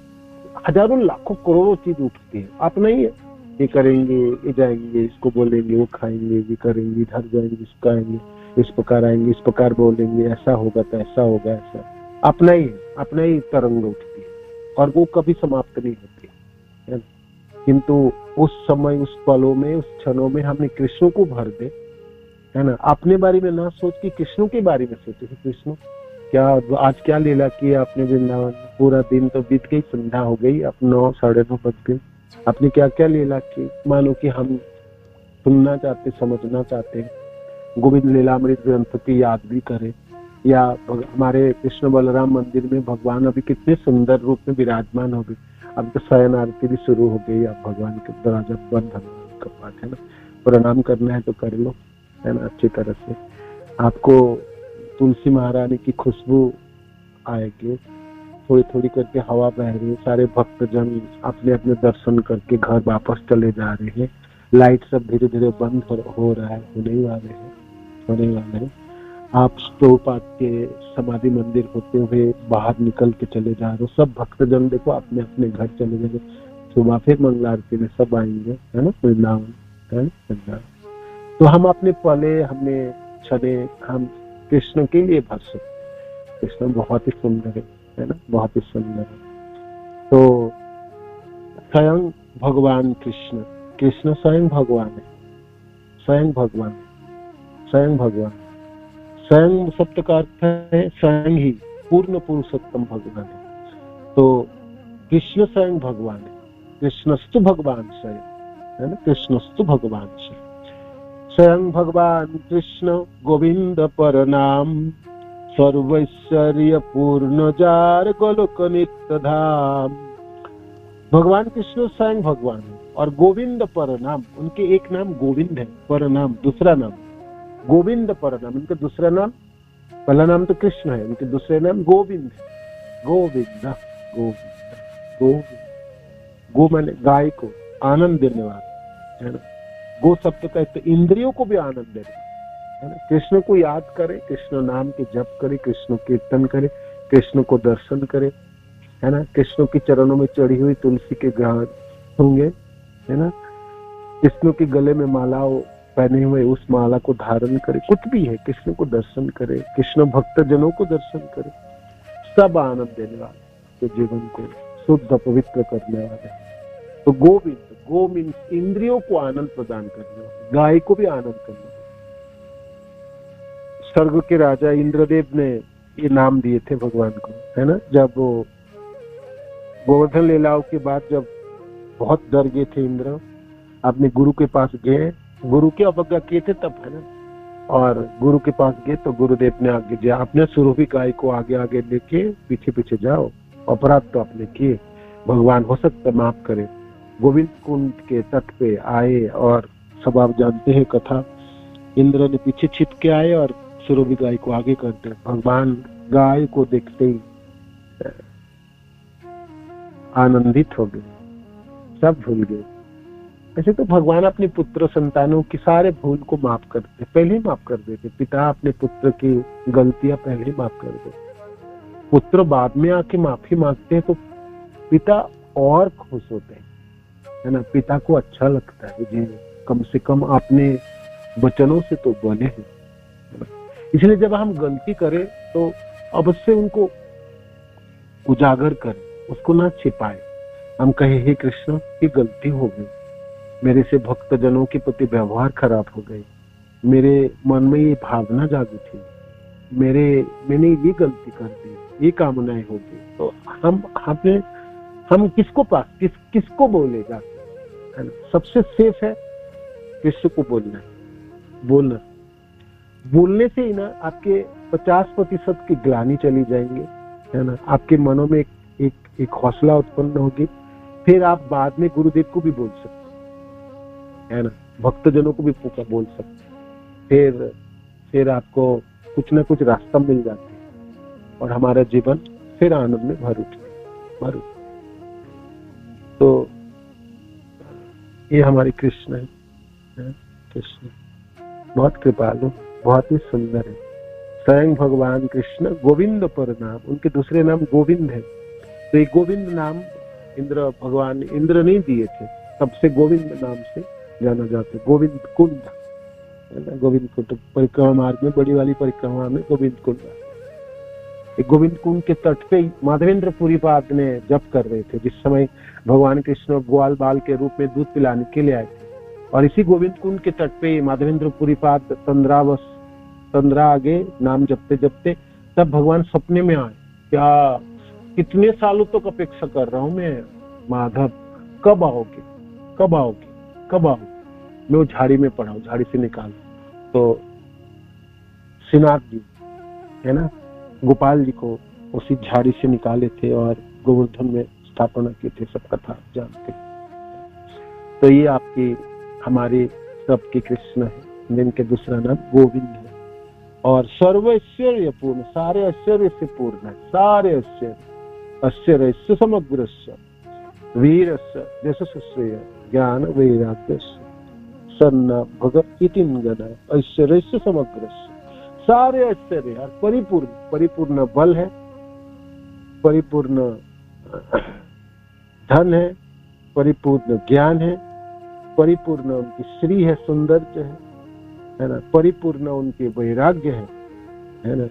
हजारों लाखों करोड़ों चीज उठती है, अपना ही है। ये करेंगे, ये जाएंगे, इसको बोलेंगे, वो खाएंगे, ये करेंगे, इधर जाएंगे, इसको आएंगे, इस प्रकार आएंगे, इस प्रकार बोलेंगे, ऐसा होगा तो ऐसा होगा, ऐसा अपना ही है, अपना ही तरंग उठती है और वो कभी समाप्त नहीं होती है। किंतु उस समय, उस पलों में, उस क्षणों में हमने कृष्ण को भर दे, है ना। अपने बारे में ना सोच के कृष्ण के बारे में सोचे, कृष्ण क्या आज क्या लीला की आपने वृंदावन में, पूरा दिन तो बीत गई, संध्या हो गई, अब 9 साढ़े 9 बज गए, आपने क्या क्या लीला की। मानो कि हम सुनना चाहते, समझना चाहते हैं, गोविंद लीलामृत ग्रंथ की याद भी करें, या हमारे कृष्ण बलराम मंदिर में भगवान अभी कितने सुंदर रूप में विराजमान हो गए। अब तो शयन आरती भी शुरू हो गई, अब भगवान के दरवाजा बंद का पाठ है ना, प्रणाम करना है तो कर लो, है ना, अच्छी तरह से। आपको तुलसी महारानी की खुशबू आएगी, थोड़ी थोड़ी करके हवा बह रही है, सारे भक्तजन अपने अपने दर्शन करके घर वापस चले जा रहे हैं। लाइट सब धीरे धीरे बंद हो रहा है, होने वाले हैं। आप प्रभुपाद के समाधि मंदिर होते हुए बाहर निकल के चले जा रहे हो, सब भक्तजन देखो अपने अपने घर चले जाएंगे। सुबह फिर मंगला आरती में सब आएंगे, है ना, वृंदावन, है ना। तो हम अपने पले, हमने क्षणे हम कृष्ण के लिए भर सकते। कृष्ण बहुत ही सुंदर है ना, बहुत ही सुंदर है। तो स्वयं भगवान कृष्ण स्वयं भगवान है, स्वयं भगवान, स्वयं भगवान। स्वयं शब्द का अर्थ है स्वयं ही, पूर्ण पुरुषोत्तम भगवान है। तो कृष्ण स्वयं भगवान है, कृष्णस्तु भगवान स्वयं, है ना, कृष्णस्तु भगवान स्वयं भगवान कृष्ण गोविंद पर नाम, सर्वैश्वर्य पूर्ण जार गोलोक नित्य धाम। भगवान कृष्ण स्वयं भगवान है और गोविंद पर नाम, उनके एक नाम गोविंद है, पर नाम दूसरा नाम गोविंद पर नाम, उनका दूसरा नाम, पहला नाम तो कृष्ण है, उनके दूसरे नाम गोविंद है। गोविंद गोविंद गोविंद, गो माने गाय को आनंद देने वाला, है ना। गो शब्द का तो इंद्रियों को भी आनंद देने, है ना। कृष्ण को याद करे, कृष्ण नाम के जप करे, कृष्ण कीर्तन करे, कृष्ण को दर्शन करे, है ना। कृष्ण के चरणों में चढ़ी हुई तुलसी के ग्रहण होंगे, है ना। कृष्ण के गले में मालाओं पहने हुए उस माला को धारण करे, कुछ भी है, कृष्ण को दर्शन करे, कृष्ण भक्त जनों को दर्शन करे, सब आनंद देने वाले, तो जीवन को शुद्ध पवित्र करने वाले। तो गोविंद, गो मीन्स इंद्रियों को आनंद प्रदान करने वाले, गाय को भी आनंद करने वाले। स्वर्ग के राजा इंद्रदेव ने ये नाम दिए थे भगवान को, है ना। जब वो गोवर्धन लीलाओं के बाद जब बहुत डर गए थे इंद्र, अपने गुरु के पास गए, गुरु की अवज्ञा किए थे तब, है ना। और गुरु के पास गए तो गुरुदेव ने आगे दिया, आपने सुरभि गाय को आगे आगे लेके पीछे पीछे जाओ, अपराध तो आपने किए, भगवान हो सकता माफ करे। गोविंद कुंड के तट पे आए और सब आप जानते हैं कथा इंद्र ने पीछे छिप के आए और सुरभि गाय को आगे कर दिया। भगवान गाय को देखते ही आनंदित हो गए, सब भूल गए। ऐसे तो भगवान अपने पुत्र संतानों की सारे भूल को माफ करते, पहले ही माफ कर देते। पिता अपने पुत्र की गलतियां पहले ही माफ कर देते। पुत्र बाद में आके माफी मांगते हैं तो पिता और खुश होते हैं, है ना। पिता को अच्छा लगता है जी, कम से कम आपने वचनों से तो बोले हैं। इसलिए जब हम गलती करें तो अवश्य उनको उजागर करें, उसको ना छिपाए। हम कहे हे कृष्ण, ये गलती हो गई, मेरे से भक्त जनों के प्रति व्यवहार खराब हो गई, मेरे मन में ये भावना जागी थी, मैंने ये गलती कर दी, ये कामनाएं हो गई। तो हम किसको किसको बोले जाके, है ना। सबसे सेफ है कृष्ण को बोलना। बोलने से ही ना आपके 50% की ग्लानि चली जाएंगे, है ना। आपके मनों में एक हौसला उत्पन्न होगी। फिर आप बाद में गुरुदेव को भी बोल सकते, है ना, भक्तजनों को भी बोल सकते। फिर आपको कुछ ना कुछ रास्ता मिल जाता है और हमारा जीवन फिर आनंद में भर उठे। तो ये हमारे कृष्ण है। कृष्ण बहुत कृपालु, बहुत ही सुंदर है। स्वयं भगवान कृष्ण गोविंद पर नाम, उनके दूसरे नाम गोविंद है। तो ये गोविंद नाम भगवान इंद्र नहीं दिए थे, सबसे गोविंद नाम से जाना जाता है। गोविंद कुंड, है ना, गोविंद कुंड परिक्रमा मार्ग में, बड़ी वाली परिक्रमा में गोविंद कुंड। गोविंद कुंड के तट पे माधवेंद्र पुरीपाद ने जप कर रहे थे जिस समय भगवान कृष्ण ग्वाल बाल के रूप में दूध पिलाने के लिए आए थे। और इसी गोविंद कुंड के तट पे माधवेंद्र पुरीपाद तंद्रा आगे नाम जपते जपते तब भगवान सपने में आए। क्या कितने सालों तक अपेक्षा कर रहा हूं मैं, माधव कब आओगे, कब आओगे, कब आओगे। मैं वो झाड़ी में पड़ा हूं, झाड़ी से निकाल। तो श्रीनाथ जी, है ना, गोपाल जी को उसी झाड़ी से निकाले थे और गोवर्धन में स्थापना की थी। सब कथा जानते। तो ये आपकी हमारे सबके कृष्ण है, जिनके दूसरा नाम गोविंद है और सर्व ऐश्वर्य पूर्ण, सारे ऐश्वर्य से पूर्ण है। सारे ऐश्वर्य समग्र वीर यशस्श्रेय ज्ञान वैराग्य सन्ना भगत गण ऐश्वर्य समग्र, सारे ऐश्वर्य और परिपूर्ण बल है, परिपूर्ण धन है, परिपूर्ण ज्ञान है, परिपूर्ण उनकी श्री है, सौंदर्य है ना, परिपूर्ण उनके वैराग्य है ना।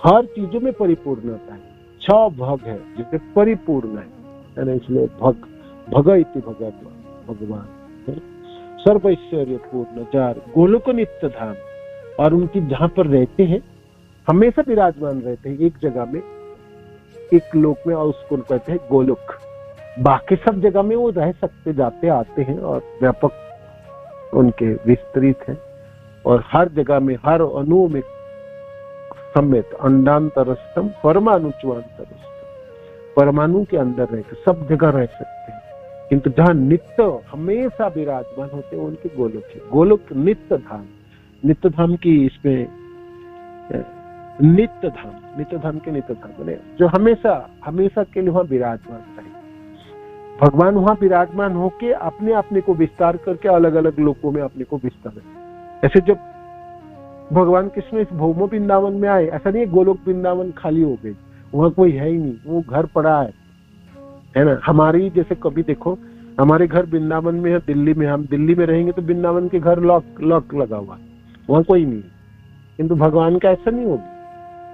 हर चीजों में परिपूर्णता है। 6 भग है जिससे परिपूर्ण है ना। इसलिए भग इति भगवान सर्व ऐश्वर्य पूर्ण जार गोलोक नित्य धाम। और उनकी जहां पर रहते हैं हमेशा विराजमान रहते हैं, एक जगह में, एक लोक में, और उसको कहते हैं गोलोक। बाकी सब जगह में वो रह सकते, जाते आते हैं और व्यापक उनके विस्तृत है। और हर जगह में, हर अणु में समेत अंडांतरस्थम परमाणुचुआंतरस्थम, परमाणु के अंदर रहते, सब जगह रह सकते हैं। किंतु जहाँ नित्य हमेशा विराजमान होते हैं उनके गोलोक है। गोलोक नित्य धाम, नित्य धाम की इसमें नित्य धाम के नित्य धाम बने जो हमेशा के लिए वहां विराजमान रहे। भगवान वहां विराजमान होके अपने को विस्तार करके अलग अलग लोकों में अपने को विस्तार। ऐसे जब भगवान कृष्ण इस भौमो वृंदावन में आए, ऐसा नहीं है गोलोक वृंदावन खाली हो गई, वहां कोई है ही नहीं, वो घर पड़ा है ना। हमारी जैसे कभी देखो, हमारे घर वृंदावन में है, दिल्ली में, हम दिल्ली में रहेंगे तो वृंदावन के घर लॉक लगा हुआ, वहां कोई नहीं। किंतु भगवान का ऐसा नहीं होगा।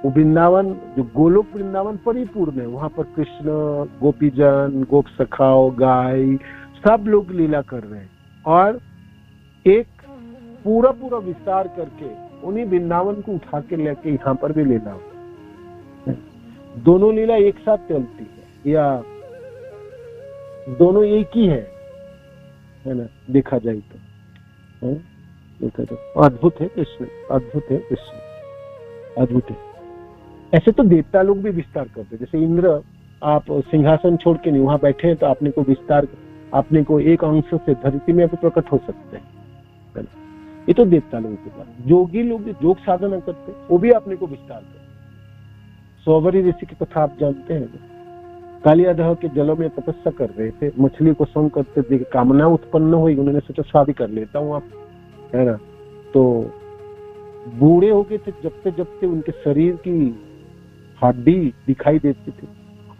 वो वृंदावन जो गोलोक वृंदावन परिपूर्ण है, वहां पर कृष्ण, गोपीजन, गोप सखाओ, गाय, सब लोग लीला कर रहे हैं और एक पूरा विस्तार करके उन्हीं वृंदावन को उठा के लेके यहाँ पर भी लीला हो। दोनों लीला एक साथ चलती है या दोनों एक ही है ना, देखा जाए तो, है? देखा जाए अद्भुत है कृष्ण, अद्भुत है कृष्ण, अद्भुत है। ऐसे तो देवता लोग भी विस्तार करते, जैसे इंद्र, आप सिंहासन छोड़ के नहीं वहां बैठे हैं तो आपने को विस्तार, आपने को एक अंश से धरती में भी प्रकट हो सकते हैं। ये तो देवता लोगों के पास। जोगी लोग जो योग साधना करते वो भी अपने को विस्तार करते। सौवरी ऋषि की कथा आप जानते हैं, कालियादह के जलों में तपस्या कर रहे थे, मछली को संग करते देख कामना उत्पन्न हुई, उन्होंने सोचा शादी कर लेता हूँ आप, है ना। तो बूढ़े हो गए थे, जबते जबते उनके शरीर की हड्डी दिखाई देती थी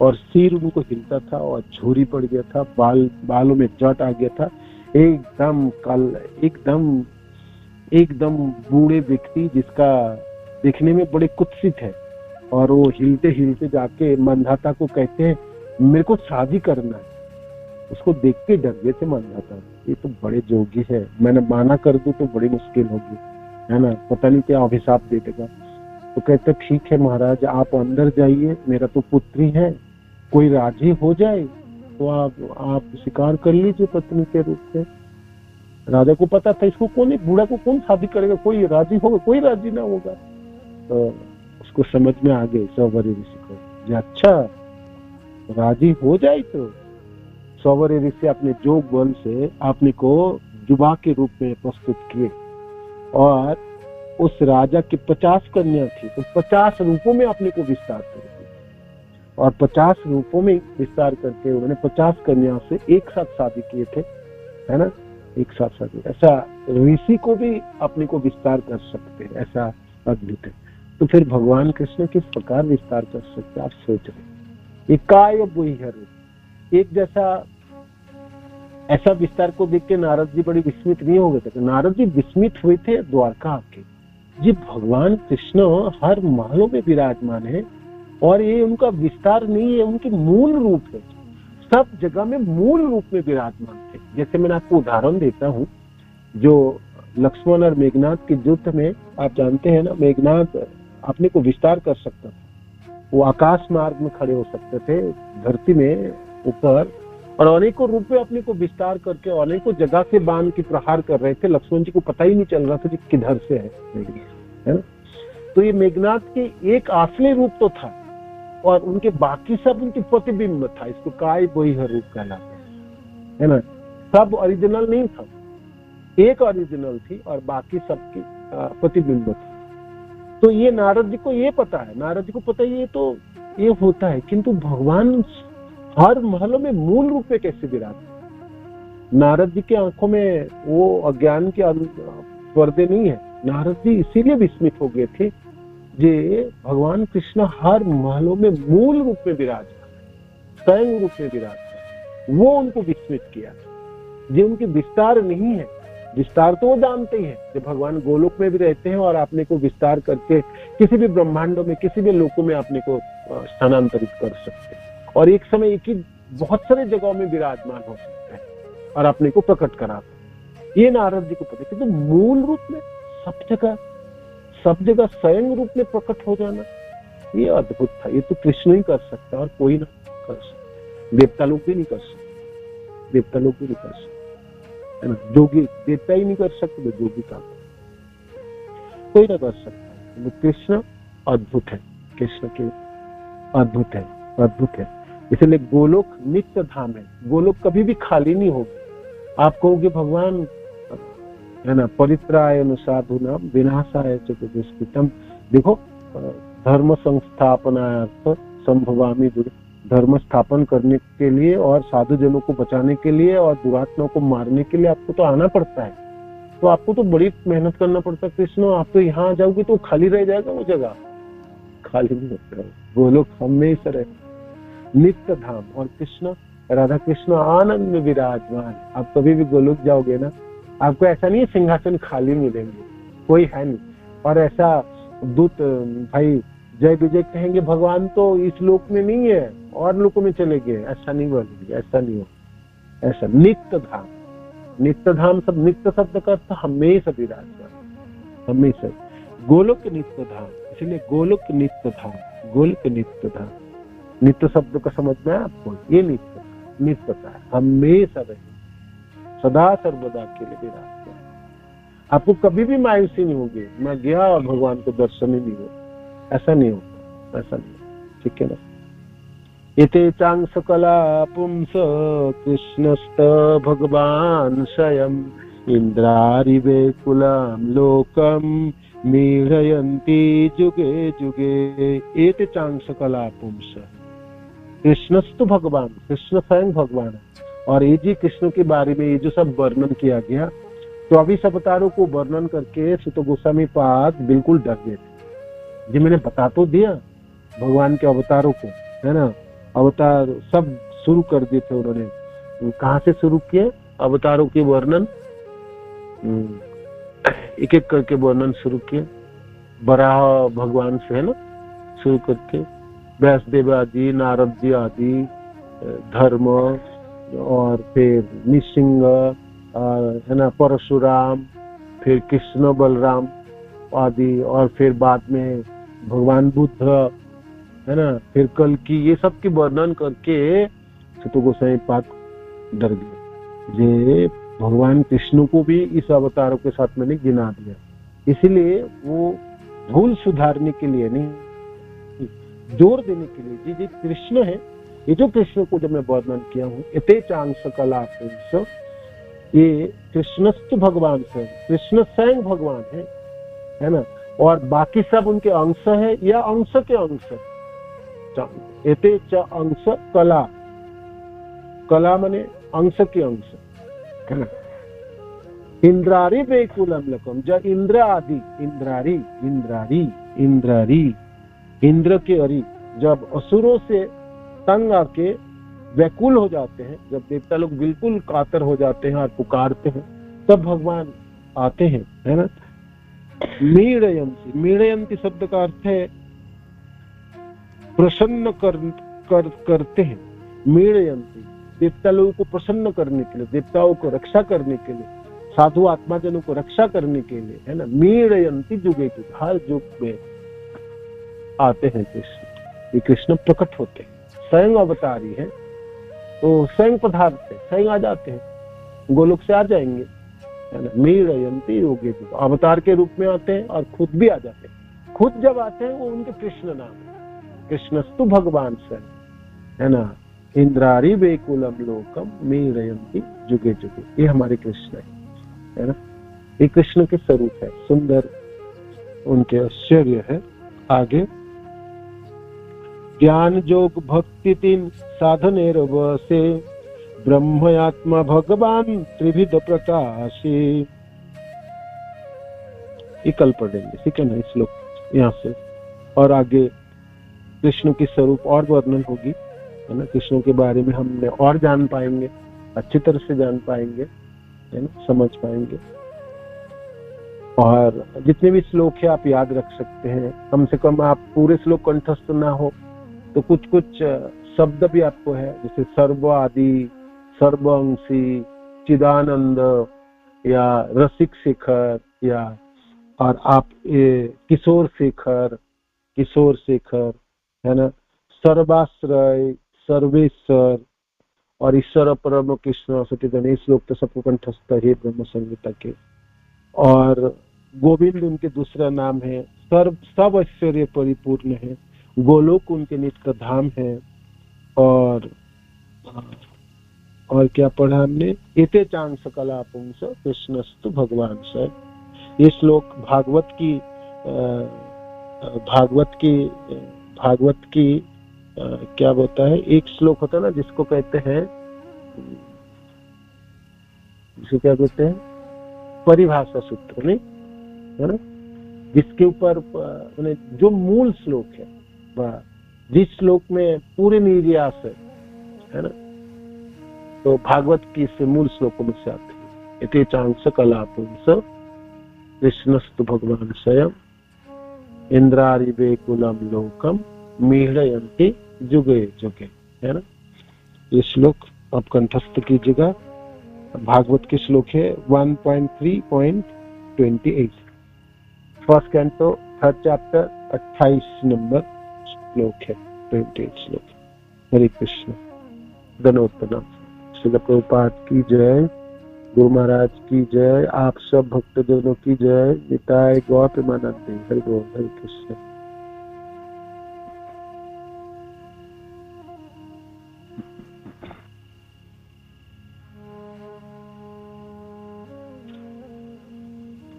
और सिर उनको हिलता था और झुर्री पड़ गया था, बालों में जट आ गया था, एकदम बूढ़े व्यक्ति जिसका देखने में बड़े कुत्सित है। और वो हिलते हिलते जाके मंधाता को कहते हैं मेरे को शादी करना है। उसको देख के डर गए थे मंधाता, ये तो बड़े जोगी है, मैंने माना कर दूं तो बड़ी मुश्किल होगी, है ना, पता नहीं क्या अभिशाप दे देगा। तो कहते ठीक है महाराज, आप अंदर जाइए, मेरा तो पुत्री है, कोई राजी हो जाए तो आप स्वीकार कर लीजिए पत्नी के रूप में। राजा को पता था इसको कौन, बूढ़ा को कौन शादी करेगा, कोई राजी होगा, कोई राजी ना होगा। तो उसको समझ में आ गई सौवरी ऋषि को, अच्छा राजी हो जाए। तो सौवरी ऋषि अपने जोग बल से अपने को युवा के रूप में प्रस्तुत किए और उस राजा की 50 कन्या थी, तो 50 रूपों में अपने को विस्तार कर दिया और 50 रूपों में विस्तार करके उन्होंने 50 कन्याओं से एक साथ शादी किए थे, है ना, एक साथ शादी। ऐसा ऋषि को भी अपने को विस्तार कर सकते हैं, ऐसा अद्भुत है। तो फिर भगवान कृष्ण किस प्रकार विस्तार कर सकते आप सोच रहे। काय बुहर एक जैसा, ऐसा विस्तार को देख के नारद जी बड़ी विस्मित नहीं हो गए थे। नारद जी विस्मित हुए थे द्वारका आके, जी भगवान कृष्ण हर महलों में विराजमान है और ये उनका विस्तार नहीं है, उनके मूल रूप है, सब जगह में मूल रूप में विराजमान थे। जैसे मैंने आपको उदाहरण देता हूँ, जो लक्ष्मण और मेघनाथ के युद्ध में आप जानते हैं ना, मेघनाथ अपने को विस्तार कर सकता था, वो आकाश मार्ग में खड़े हो सकते थे, धरती में ऊपर, और अनेकों रूप में अपने को विस्तार करके अनेकों जगह से बाण की प्रहार कर रहे थे। लक्ष्मण जी को पता ही नहीं चल रहा था कि किधर से है मेघनाथ, है ना। तो ये मेघनाथ के एक असली रूप तो था और उनके बाकी सब उनके प्रतिबिंब था, इसको काय बोईहर रूप कहलाते हैं, है ना। सब ओरिजिनल नहीं था, एक ओरिजिनल थी और बाकी सबकी प्रतिबिंब थी। तो ये नारद जी को ये पता है, नारद जी को पता है ये तो ये होता है, किंतु भगवान हर महलों में मूल रूप में कैसे विराजमान। नारद जी के आंखों में वो अज्ञान के पर्दे नहीं है। नारद जी इसीलिए विस्मित हो गए थे, जे भगवान कृष्ण हर महलों में मूल रूप में विराजमान, स्वयं रूप में विराजमान, वो उनको विस्मित किया। जो उनके विस्तार नहीं है, विस्तार तो वो जानते ही है, जब भगवान गोलोक में भी रहते हैं और अपने को विस्तार करके किसी भी ब्रह्मांडों में, किसी भी लोकों में अपने को स्थानांतरित कर सकते हैं और एक समय एक ही बहुत सारे जगहों में विराजमान हो सकते हैं और अपने को प्रकट कराते। ये नारद जी को पता है, किंतु मूल रूप में सब जगह स्वयं रूप में प्रकट हो जाना, ये अद्भुत था। ये तो कृष्ण ही कर सकता और कोई ना कर सकता, देवता लोग भी नहीं कर सकते, देवता लोग भी नहीं कर सकते, है ना। जोगी देवता ही नहीं कर सकते, तो जोगी का कोई ना कर सकता। कृष्ण अद्भुत है, कृष्ण के अद्भुत है, अद्भुत है। इसलिए गोलोक नित्य धाम है, गोलोक कभी भी खाली नहीं होगी। आप कहोगे भगवान, है ना, परित्राय साधूनाम विनाशाय च दुष्कृतम। देखो, धर्म संस्थापनार्थ संभवामि दुर, धर्म स्थापन करने के लिए और साधु जनों को बचाने के लिए और दुरात्माओं को मारने के लिए आपको तो आना पड़ता है, तो आपको तो बड़ी मेहनत करना पड़ता है। कृष्ण आप तो यहाँ आ जाओगे तो खाली रह जाएगा, वो जगह खाली नहीं होता है। गोलोक हमेशा रहे, नित्य धाम। और कृष्ण, राधा कृष्ण आनंद में विराजमान। आप कभी भी गोलोक जाओगे ना, आपको ऐसा नहीं सिंहासन खाली मिलेंगे, कोई है नहीं। और ऐसा दूत भाई जय विजय कहेंगे भगवान तो इस लोक में नहीं है और लोकों में चले गए, ऐसा नहीं बोलेंगे, ऐसा नहीं हो। ऐसा नित्य धाम, नित्य धाम, सब नित्य शब्द का अर्थ हमेशा विराजमान, हमेशा। गोलोक नित्य धाम, इसलिए गोलोक नित्य धाम, गोलोक नित्य धाम। नित्य शब्द का समझ में आपको, ये नित्यता है, हमेशा रहे, सदा सर्वदा के लिए विराजमान। आपको कभी भी मायूसी नहीं होगी, मैं गया और भगवान को दर्शन ही नहीं हो, ऐसा नहीं होता, ऐसा नहीं, ठीक है ना। इते चांग सकला पुंस कृष्णस्त भगवान स्वयं इंद्रारिवेकुलं लोकं मीळयन्ति जुगे जुगे एते चांसकला पुंस। कृष्णस्तु भगवान, कृष्ण स्वयं भगवान है। और ये जी कृष्ण के बारे में ये जो सब वर्णन किया गया, 24 अवतारों को वर्णन करके सुत गोस्वामी पाद बिल्कुल डर गए थे। जी मैंने बता तो दिया भगवान के अवतारों को, है ना। अवतार सब शुरू कर दिए थे उन्होंने। कहाँ से शुरू किए अवतारों के वर्णन? एक एक करके वर्णन शुरू किए, बराह भगवान से, है ना, शुरू करके व्यासदेव आदि, नारद जी आदि, धर्म, और फिर निसिंह, है ना, परशुराम, फिर कृष्ण बलराम आदि, और फिर बाद में भगवान बुद्ध, है ना, फिर कल की, ये सब की वर्णन करके सुत गोसाई पाद डर गए। ये भगवान कृष्ण को भी इस अवतारों के साथ मैंने गिना दिया, इसीलिए वो भूल सुधारने के लिए नहीं, जोर देने के लिए, जी जी कृष्ण है, ये जो कृष्ण को जब मैं वर्णन किया हूँ, इते चांस कला पुंस, ये कृष्णस्तु भगवान से, कृष्ण स्वयं भगवान है ना, और बाकी सब उनके अंश है या अंश के अंश। एते च अंश कला, कला माने अंश के अंश, है ना। इंद्रारी वेकुलम लकम, जब इंद्र आदि, इंद्रारी इंद्रारी इंद्रारी इंद्र के अरि, जब असुरों से तंग आके व्याकुल हो जाते हैं, जब देवता लोग बिल्कुल कातर हो जाते हैं और पुकारते हैं, तब भगवान आते हैं, है ना। मीड़यंती, मीड़यंती शब्द का अर्थ है प्रसन्न करते हैं। मीड़यंती, देवता लोगों को प्रसन्न करने के लिए, देवताओं को रक्षा करने के लिए, साधु आत्माजनों को रक्षा करने के लिए, है ना। मीड़यंती जुगे जुगे, हर युग में आते हैं कृष्ण, ये कृष्ण प्रकट होते हैं, स्वयं अवतारी है, तो स्वयं पधारते, स्वयं आ जाते हैं, गोलोक से आ जाएंगे, है ना। मीड़यंती योगे जुगे, अवतार के रूप में आते हैं और खुद भी आ जाते हैं। खुद जब आते हैं वो उनके कृष्ण नाम है, कृष्णस्तु भगवान स्वयं, है ना। इंद्रारी वेकुलम लोकम मीड़यंती जुगे जुगे, ये हमारे कृष्ण है ना। ये कृष्ण के स्वरूप है, सुंदर उनके आश्चर्य है। आगे ज्ञान जोग भक्ति तीन साधनेर वसे, ब्रह्मयात्मा भगवान त्रिविध प्रकाशे। ये कल पढ़ेंगे, ठीक है ना, श्लोक यहाँ से। और आगे कृष्ण की स्वरूप और वर्णन होगी, है ना। कृष्ण के बारे में हमने और जान पाएंगे, अच्छी तरह से जान पाएंगे, है ना, समझ पाएंगे। और जितने भी श्लोक है आप याद रख सकते हैं, कम से कम आप पूरे श्लोक कंठस्थ ना हो तो कुछ कुछ शब्द भी आपको है, जैसे सर्व आदि, सर्वंशी, चिदानंद, या रसिक शेखर, या और आप किशोर शेखर, किशोर शेखर, है ना, सर्वाश्रय, सर्वेश्वर, और ईश्वर परम कृष्ण सतीधन, श्लोक तो सबको कंठस्थ है ब्रह्म संहिता के। और गोविंद उनके दूसरा नाम है, सर्व सब ऐश्वर्य परिपूर्ण है, गोलोक उनके नित्य धाम है। और क्या पढ़ा हमने, एते चांस कला पुंस कृष्णस्तु भगवान से। ये श्लोक भागवत की क्या होता है, एक श्लोक होता है ना जिसको कहते हैं, जिसे क्या कहते हैं, परिभाषा सूत्र, नहीं है ना, जिसके ऊपर जो मूल श्लोक है, जिस श्लोक में पूरे निर्यास है ना, तो भागवत की से मूल श्लोकों में से आते हैं। इति चांस कला पुंस कृष्णस्तु भगवान स्वयं, इंद्रारि वेकुलम लोकम मीड़यन्ति जुगे जुगे, है ना। ये श्लोक आप कंठस्थ कीजिएगा। भागवत के श्लोक है 1.3.28, first canto, third chapter, 28 number श्लोक है, 28 श्लोक। हरे कृष्ण, धन्यवाद। श्रील प्रभुपाद की जय, गुरु महाराज की जय, आप सब भक्तजनों की जय, निताय गौर प्रेमानंद। हरि बोल, हरे कृष्ण।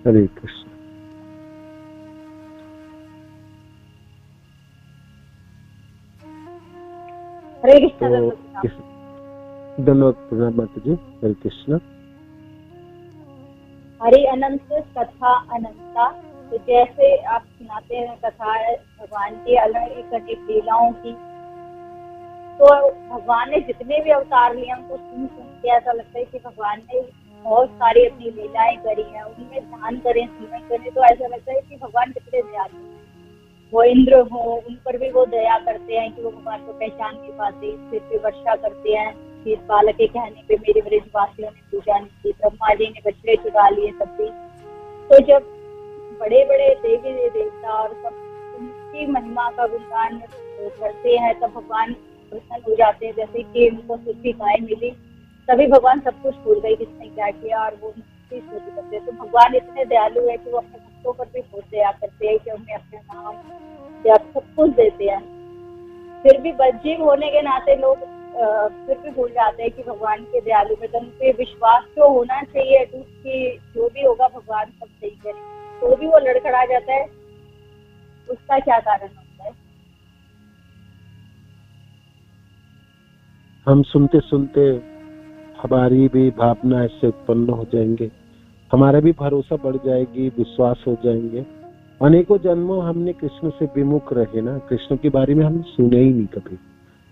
हरे कृष्ण। हरे कृष्ण। धन्यवाद प्रणाम माता जी। हरे कृष्ण। हरि अनंत कथा अनंता। तो जैसे आप सुनाते हैं कथा भगवान की अलग अनेक लीलाओं की, तो भगवान ने जितने भी अवतार लिए उनको सुन के ऐसा लगता है कि भगवान ने बहुत सारी अपनी लीलाएं करी हैं, उनमें ध्यान करें स्मरण करें तो ऐसा लगता है कि भगवान कितने दयालु हैं। वो इंद्र हो उन पर भी वो दया करते हैं कि वो भगवान को पहचान नहीं पाते, सिर पे वर्षा करते हैं कि इस बालक के कहने पे मेरे ब्रजवासियों ने पूजा नहीं की, ब्रह्मा जी ने बछड़े चुरा लिए सब भी। तो जब बड़े बड़े देवी देवता और सब उनकी महिमा का गुणगान करते हैं तब भगवान प्रसन्न हो जाते हैं। जैसे कि उनको सुखी गाय मिली, तभी भगवान सब कुछ भूल गए किसने क्या किया और वो उनकी स्तुति करते हैं। तो भगवान इतने दयालु है कि वो अपने भक्तों पर भी बहुत दया करते हैं कि उन्हें अपने नाम या सब कुछ देते हैं। फिर भी बदजीव होने के नाते लोग फिर भी भूल जाते हैं कि भगवान के दयालु में उन पे विश्वास तो होना चाहिए कि जो भी होगा भगवान सब सही करेंगे, तो भी वो लड़खड़ा जाता है। उसका क्या कारण होता है? हम सुनते सुनते हमारी भी भावना इससे उत्पन्न हो जाएंगे, हमारा भी भरोसा बढ़ जाएगी, विश्वास हो जाएंगे। अनेकों जन्मों हमने कृष्ण से विमुख रहे ना, कृष्ण के बारे में हमने सुने ही नहीं, कभी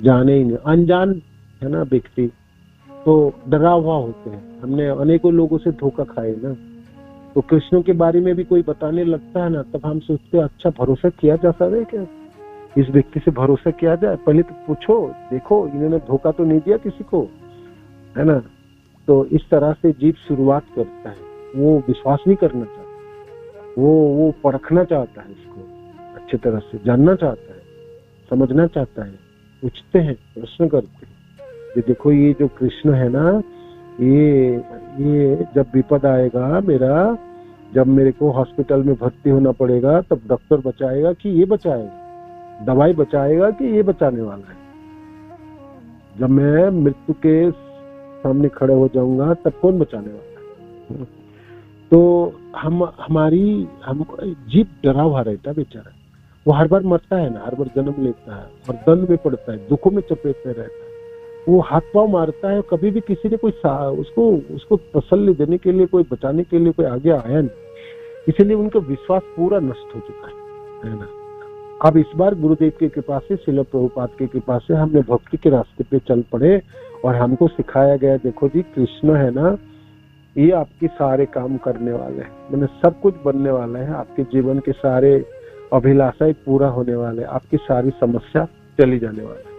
जाने ही नहीं, अनजान है ना व्यक्ति, तो डरा हुआ होते हैं। हमने अनेकों लोगों से धोखा खाए ना, तो कृष्ण के बारे में भी कोई बताने लगता है ना, तब हम सोचते हैं अच्छा भरोसा किया जा सकता है क्या, इस व्यक्ति से भरोसा किया जाए, पहले तो पूछो देखो इन्होंने धोखा तो नहीं दिया किसी को, है ना। तो इस तरह से जीव शुरुआत करता है, वो विश्वास नहीं करना चाहता, वो परखना चाहता है, इसको अच्छी तरह से जानना चाहता है, समझना चाहता है। पूछते हैं, प्रश्न करते हैं, ये देखो ये जो कृष्ण है ना, ये जब विपद आएगा मेरा, जब मेरे को हॉस्पिटल में भर्ती होना पड़ेगा, तब डॉक्टर बचाएगा कि ये बचाएगा, दवाई बचाएगा कि ये बचाने वाला है, जब मैं मृत्यु के सामने खड़े हो जाऊंगा तब कौन बचाने वाला है। तो हम जीव डरा हुआ रहता बेचारा, वो हर बार मरता है ना, हर बार जन्म लेता है और दंड में पड़ता है, दुखों में चपेट में रहता है, वो हाथ पांव मारता है, कभी भी किसी ने कोई उसको तसल्ली देने के लिए, कोई बचाने के लिए कोई आगे आया नहीं, इसीलिए उनका विश्वास पूरा नष्ट हो चुका है ना। अब इस बार गुरुदेव की कृपा से, श्रील प्रभुपाद की कृपा से हमने भक्ति के रास्ते पे चल पड़े और हमको सिखाया गया, देखो जी कृष्ण है ना, ये आपके सारे काम करने वाले हैं, मैंने सब कुछ बनने वाला है, आपके जीवन के सारे अभिलाषाएं पूरा होने वाले, आपकी सारी समस्या चली जाने वाली है।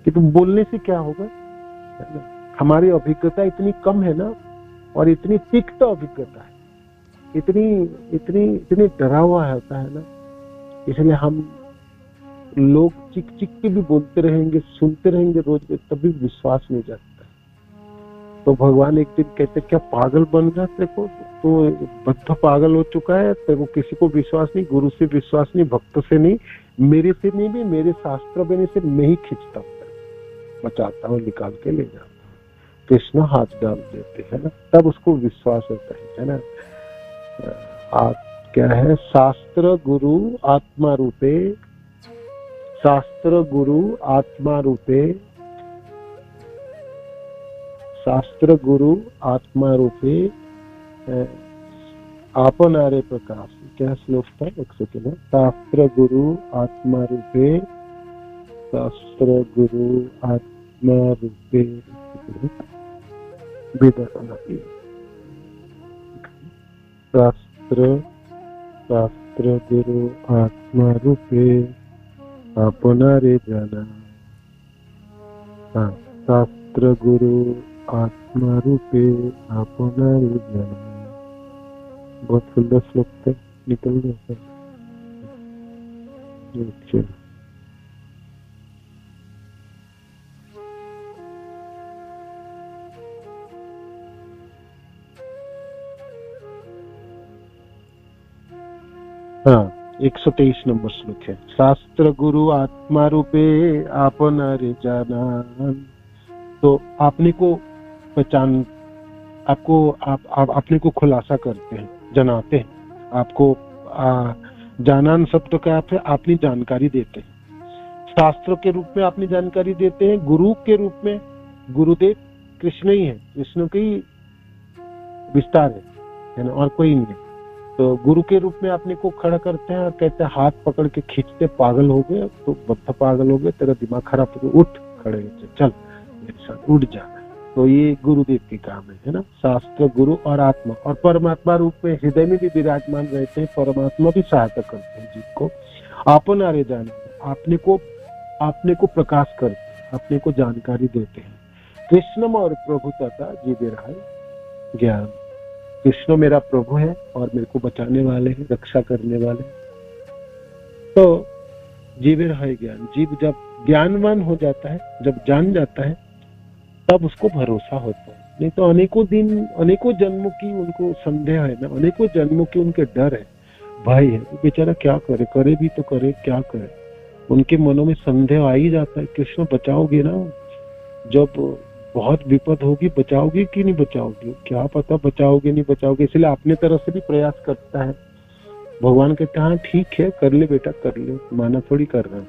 कि तुम बोलने से क्या होगा, है ना। हमारी अभिज्ञता इतनी कम है ना, और इतनी तिक्त अभिज्ञता है, इतनी डरा हुआ होता है ना, इसलिए हम लोग चिक चिक के भी बोलते रहेंगे, सुनते रहेंगे रोज में, तभी विश्वास नहीं जाता। तो भगवान एक दिन कहते क्या पागल बन गया, देखो तो बद्ध पागल हो चुका है, तेरे को किसी को विश्वास नहीं, गुरु से विश्वास नहीं, भक्त से नहीं, मेरे से नहीं, भी मेरे शास्त्र बने से मैं ही खींचता हूँ, बचाता हूँ, निकाल के ले जाता हूँ। कृष्ण हाथ डाल देते हैं ना, तब उसको विश्वास होता है ना। क्या है, शास्त्र गुरु आत्मा रूपे, शास्त्र गुरु आत्मा रूपे, शास्त्र गुरु आत्मा रूपे आपनारे प्रकाश। क्या श्लोक था, एक सेकंड। शास्त्र गुरु आत्मा रूपे, शास्त्र गुरु आत्मा रूपे शास्त्र गुरु आत्मा रूपे अपनारे जाना। हाँ, शास्त्र गुरु आत्मा रूपे अपनारे जाना। बहुत सुंदर श्लोक था, निकल गया। हाँ, 123 नंबर श्लोक है। शास्त्र गुरु आत्मा रूपे आपनारे जाना। तो आपने को पहचान, आपको आप अपने को खुलासा करते हैं, जनाते हैं, आपको जानन शब्द का अर्थ है अपनी जानकारी देते हैं, शास्त्र के रूप में अपनी जानकारी देते हैं, गुरु के रूप में गुरुदेव कृष्ण ही है, कृष्ण की विस्तार है ना, और कोई नहीं है। तो गुरु के रूप में अपने को खड़ा करते हैं और कहते हैं हाथ पकड़ के खींचते, पागल हो गए तो बद्ध पागल हो गए, तेरा दिमाग खराब हो गया, उठ खड़े हो, चल मेरे साथ उठ जा। तो ये गुरुदेव की काम है ना, शास्त्र, गुरु और आत्मा, और परमात्मा रूप में हृदय में भी विराजमान रहते हैं। परमात्मा भी सहायता करते हैं जीव को अपन आरे जाने, अपने को प्रकाश करते हैं, अपने को जानकारी देते हैं। कृष्णम और प्रभु तथा जीवे रहा ज्ञान। कृष्ण मेरा प्रभु है और मेरे को बचाने वाले हैं, रक्षा करने वाले। तो जीवे रहा ज्ञान, जीव जब ज्ञानवान हो जाता है, जब जान जाता है, तब उसको भरोसा होता है। नहीं तो अनेकों दिन, अनेकों जन्मों की उनको संदेह है ना, अनेकों जन्मों की उनके डर है, भय है, बेचारा क्या करे, करे भी तो करे क्या करे, उनके मनों में संदेह आ ही जाता है। कृष्ण बचाओगे ना, जब बहुत विपद होगी बचाओगे कि नहीं बचाओगे, क्या पता बचाओगे नहीं बचाओगे, इसलिए अपने तरफ से भी प्रयास करता है। भगवान कहते हैं हाँ ठीक है, कर ले बेटा कर ले, माना थोड़ी कर रहा है।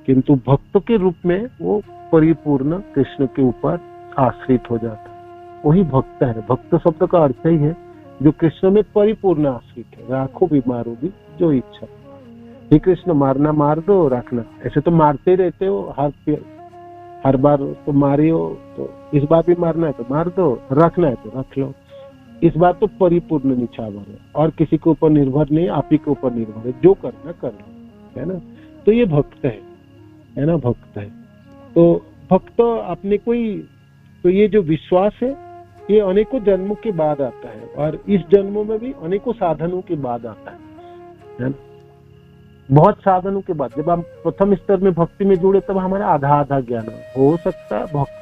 किंतु भक्त के रूप में वो परिपूर्ण कृष्ण के ऊपर आश्रित हो जाता है, वही भक्त है। भक्त शब्द का अर्थ ही है जो कृष्ण में परिपूर्ण आश्रित है, राखो बीमार होगी जो इच्छा। हे कृष्ण मारना मार दो, रखना, ऐसे तो मारते रहते हो, हर बार तो मारे हो, तो इस बार भी मारना है तो मार दो, रखना है तो रख लो। इस बार तो परिपूर्ण निछावर है और किसी के ऊपर निर्भर नहीं, आप ही के ऊपर निर्भर है, जो करना कर लो, है ना। तो ये भक्त है ना, भक्त है। तो भक्त अपने कोई, तो ये जो विश्वास है ये अनेकों जन्मों के बाद आता है, और इस जन्मों में भी अनेकों साधनों के बाद आता है ना? बहुत साधनों के बाद जब हम प्रथम स्तर में भक्ति में जुड़े, तब हमारा आधा ज्ञान हो सकता है। भक्त,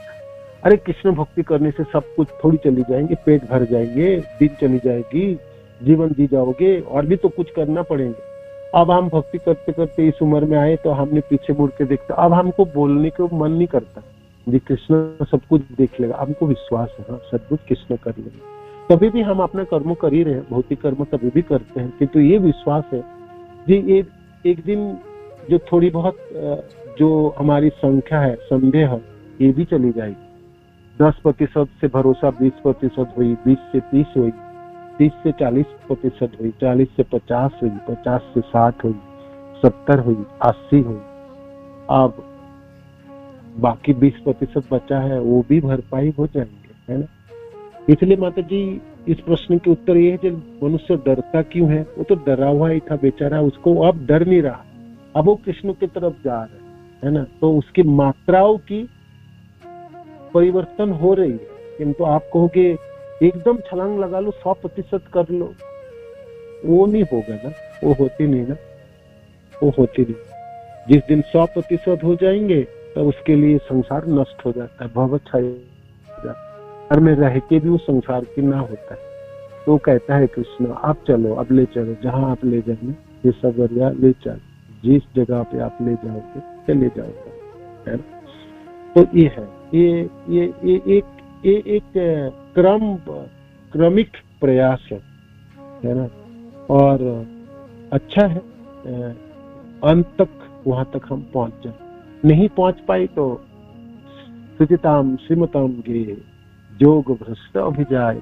अरे कृष्ण भक्ति करने से सब कुछ थोड़ी चली जाएंगे, पेट भर जाएंगे, दिन चली जाएगी, जीवन जी जाओगे, और भी तो कुछ करना पड़ेंगे। अब हम भक्ति करते करते इस उम्र में आए तो हमने पीछे मुड़ के देखा, अब हमको बोलने को मन नहीं करता जी, कृष्ण सब कुछ देख लेगा, हमको विश्वास है हाँ सब कुछ कृष्ण कर लेगा। तभी भी हम अपना कर्म कर ही रहे हैं, भौतिक कर्म तभी भी करते हैं, किंतु ये विश्वास है जी एक दिन जो थोड़ी बहुत जो हमारी संख्या है, संदेह, ये भी चली जाएगी। 10% से भरोसा 20% हुई, 20 से 30 हुई, 30 से 40% हुई, 40 से 50 हुई, 50 से 60 हुई, 70 हुई, 80 हुई। अब बाकी 20% बचा है, वो भी भरपाई हो जाएंगे, है ना। इसलिए माता जी इस प्रश्न के उत्तर ये है कि मनुष्य डरता क्यों है, वो तो डरा हुआ ही था बेचारा, उसको अब डर नहीं रहा, अब वो कृष्ण की तरफ जा रहा है ना। तो उसकी मात्राओं की परिवर्तन हो रही है, किंतु आप कहोगे एकदम छलांग लगा लो, 100% कर लो, वो नहीं होगा ना, वो होती नहीं ना, वो होती नहीं। जिस दिन 100% हो जाएंगे तब उसके लिए संसार नष्ट हो जाता है, भव छाया हो जाता है, घर में रह के भी वो संसार की ना होता है। तो कहता है कृष्ण आप चलो, अब ले चलो, जहां आप ले जाएंगे ये सब ले चल, जिस जगह पे आप ले जाओगे चले जाओगे, है ना। तो ये है, ये एक क्रमिक प्रयास है ना, और अच्छा है अंत तक, वहां तक हम पहुंच जाए। नहीं पहुंच पाए तो सुचिताम श्रीमताम गे जोग भ्रष्ट अभिजाए,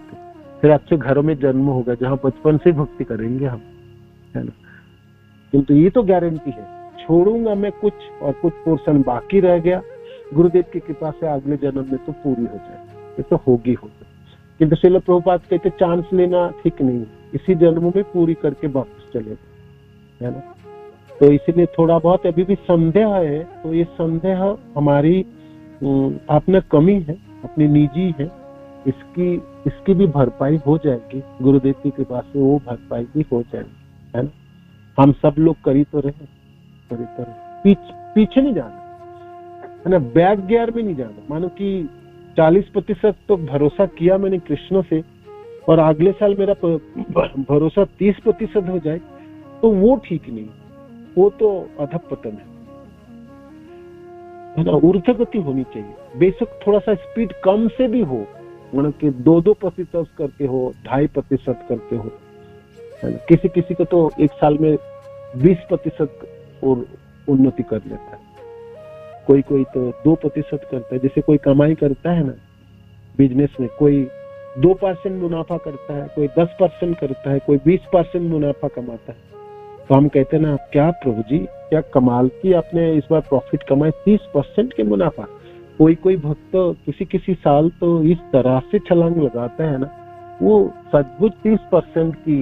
फिर अच्छे घरों में जन्म होगा जहां बचपन से भक्ति करेंगे हम, है ना। किंतु ये तो गारंटी है, छोड़ूंगा मैं कुछ और कुछ पोर्शन बाकी रह गया, गुरुदेव की कृपा से अगले जन्म में तो पूरी हो जाए, ये तो होगी। किंतु श्रील प्रभुपाद कहते चांस लेना ठीक नहीं, इसी जन्म में पूरी करके वापस चले, है ना। तो इसलिए थोड़ा बहुत अभी भी संदेह है, तो ये संदेह हमारी अपना कमी है, अपनी निजी है, इसकी भी भरपाई हो जाएगी गुरुदेव की कृपा से, वो भरपाई भी हो जाएगी, है ना। हम सब लोग करी तो रहे, पीछे नहीं जाना, है ना, बैक गियर में नहीं जाना। मानो कि 40% तो भरोसा किया मैंने कृष्ण से, और अगले साल मेरा भरोसा 30% हो जाए, तो वो ठीक नहीं, वो तो अधपतन है ना। ऊर्ध्व गति होनी चाहिए, बेशक थोड़ा सा स्पीड कम से भी हो, मतलब कि 2% करके हो, 2.5% करके हो, है ना। किसी किसी को तो एक साल में 20% और उन्नति कर लेता है, कोई कोई तो 2% करता है। जैसे कोई कमाई करता है ना बिजनेस में, कोई 2% मुनाफा करता है, कोई 10% करता है, कोई 20% मुनाफा कमाता है। तो हम कहते हैं ना, क्या प्रभु जी, क्या कमाल की आपने इस बार प्रॉफिट कमाए, 30% के मुनाफा। कोई कोई भक्त किसी किसी साल तो इस तरह से छलांग लगाता है ना, वो सचमुच 30% की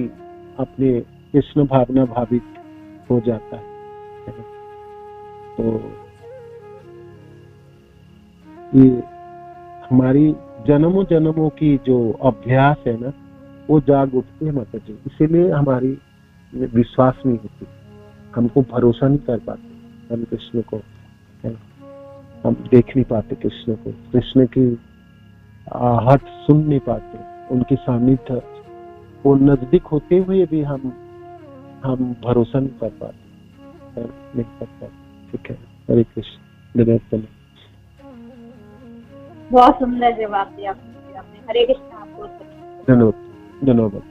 अपने कृष्ण भावना भावित हो जाता है। तो ये हमारी जन्मों जन्मों की जो अभ्यास है ना, वो जाग उठती है माता जी। इसीलिए हमारी विश्वास नहीं होती, हमको भरोसा नहीं कर पाते हम कृष्ण को, हम देख नहीं पाते कृष्ण को, कृष्ण की आहट सुन नहीं पाते, उनकी सानिध्य वो नजदीक होते हुए भी हम भरोसा नहीं कर पाते, नहीं कर पाते। ठीक है, हरे कृष्ण। धन्यवाद। बहुत सुंदर जवाब दिया आपने। हरे कृष्ण। आपको धन्यवाद। धन्यवाद।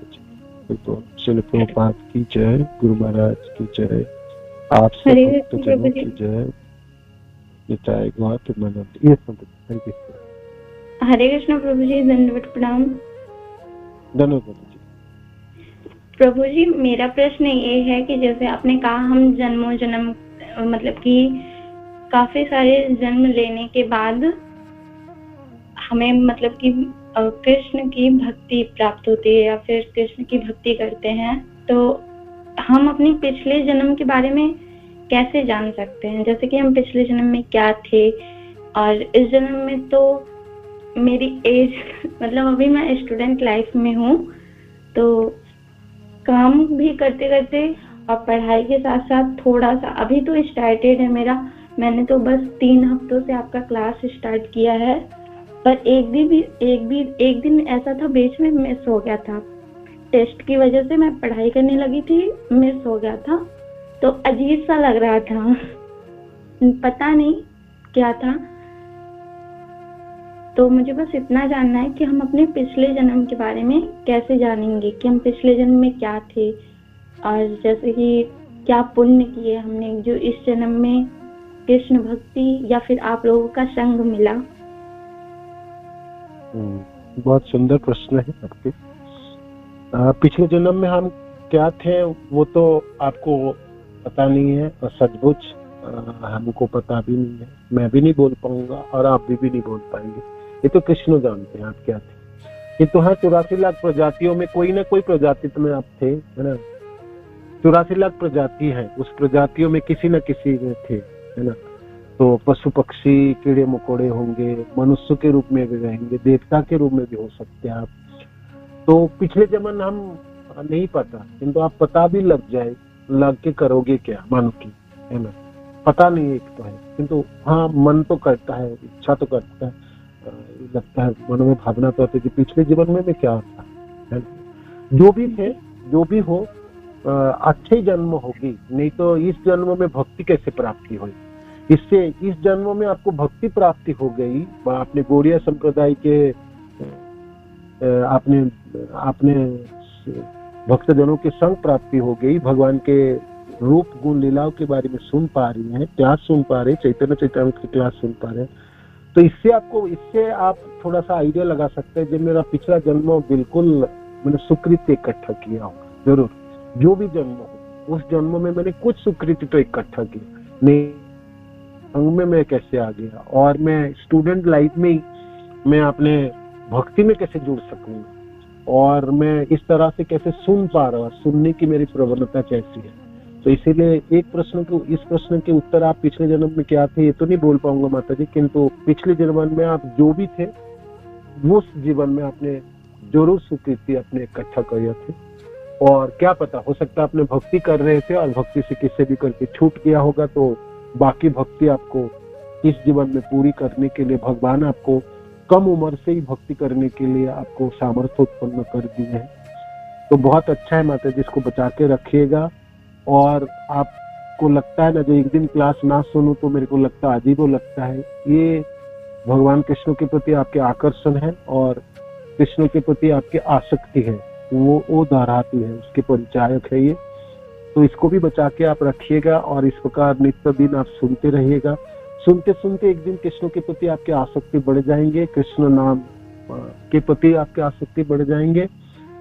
तो श्रील प्रभुपाद की जय, गुरु महाराज की जय, आप सब भक्तजनों की जय, जय गौर मनंत। ये सब हरे कृष्ण प्रभु जी, दंडवत प्रणाम। धन्यवाद जी। प्रभु जी, मेरा प्रश्न ये है कि जैसे आपने कहा हम जन्मों जन्म मतलब कि काफी सारे जन्म लेने के बाद हमें मतलब कि कृष्ण की भक्ति प्राप्त होती है या फिर कृष्ण की भक्ति करते हैं, तो हम अपने पिछले जन्म के बारे में कैसे जान सकते हैं? जैसे कि हम पिछले जन्म में क्या थे और इस जन्म में तो मेरी एज मतलब अभी मैं स्टूडेंट लाइफ में हूँ, तो काम भी करते करते और पढ़ाई के साथ साथ थोड़ा सा अभी तो स्टार्टेड है मेरा, मैंने तो बस 3 हफ्तों से आपका क्लास स्टार्ट किया है, पर एक दिन ऐसा था बीच में मिस हो गया था, टेस्ट की वजह से मैं पढ़ाई करने लगी थी, मिस हो गया था, तो अजीब सा लग रहा था, पता नहीं क्या था। तो मुझे बस इतना जानना है कि हम अपने पिछले जन्म के बारे में कैसे जानेंगे कि हम पिछले जन्म में क्या थे और जैसे कि क्या पुण्य किए हमने जो इस जन्म में कृष्ण भक्ति या फिर आप लोगों का संग मिला। बहुत सुंदर प्रश्न है आपके। पिछले जन्म में हम क्या थे वो तो आपको पता नहीं है और सचमुच हमको पता भी नहीं है, मैं भी नहीं बोल पाऊंगा और आप भी नहीं बोल पाएंगे, ये तो कृष्ण जानते हैं आप क्या थे। ये तो हाँ 84 लाख प्रजातियों में कोई ना कोई प्रजाति में आप थे, है ना। 84 लाख प्रजाति है, उस प्रजातियों में किसी न किसी में थे, है ना। तो पशु पक्षी कीड़े मकोड़े होंगे, मनुष्य के रूप में भी रहेंगे, देवता के रूप में भी हो सकते हैं आप। तो पिछले जन्म हम नहीं पता, किंतु आप पता भी लग जाए, लग के करोगे क्या मानो की, है ना। पता नहीं एक तो है, किंतु हाँ मन तो करता है, इच्छा तो करता है, लगता है मन में भावना तो आती है कि पिछले जीवन में मैं क्या था, है। जो भी थे जो भी हो अच्छे जन्म होगी, नहीं तो इस जन्म में भक्ति कैसे प्राप्ति हुई। इससे इस जन्म में आपको भक्ति प्राप्ति हो गई, आपने गौड़िया संप्रदाय के आपने भक्तजनों के संग प्राप्ति हो गई, भगवान के रूप गुण लीलाओं के बारे में सुन पा रही हैं, क्लास सुन पा रहे, चैतन्य चैतन्य की क्लास सुन पा रहे हैं। तो इससे आप थोड़ा सा आइडिया लगा सकते हैं, जब मेरा पिछला जन्म बिल्कुल मैंने सुकृति इकट्ठा किया होगा, जरूर जो भी जन्म हो उस जन्म में मैंने कुछ सुकृति तो इकट्ठा किया, नहीं संग में मैं कैसे आ गया, और मैं स्टूडेंट लाइफ में मैं अपने भक्ति में कैसे जुड़ सकूंगा, और मैं इस तरह से कैसे सुन पा रहा हूँ, सुनने की मेरी प्रवणता कैसी है। तो इसीलिए इस प्रश्न के उत्तर आप पिछले जन्म में क्या थे ये तो नहीं बोल पाऊंगा माता जी, किंतु पिछले जन्म में आप जो भी थे वो जीवन में आपने जरूर सुकृति अपने इकट्ठा किए थे, और क्या पता हो सकता है आपने भक्ति कर रहे थे और भक्ति से किससे भी करके छूट गया होगा, तो बाकी भक्ति आपको इस जीवन में पूरी करने के लिए भगवान आपको कम उम्र से ही भक्ति करने के लिए आपको सामर्थ्य उत्पन्न कर दी है। तो बहुत अच्छा है माता जी, इसको बचा के रखिएगा। और आपको लगता है ना जो एक दिन क्लास ना सुनूं तो मेरे को लगता है अजीब लगता है, ये भगवान कृष्ण के प्रति आपके आकर्षण है और कृष्ण के प्रति आपकी आसक्ति है, वो दोहराती है, उसके परिचायक है ये। तो इसको भी बचा के आप रखिएगा और इस प्रकार नित्य दिन आप सुनते रहिएगा। सुनते सुनते एक दिन कृष्ण के प्रति आपकी आसक्ति बढ़ जाएंगे, कृष्ण नाम के प्रति आपकी आसक्ति बढ़ जाएंगे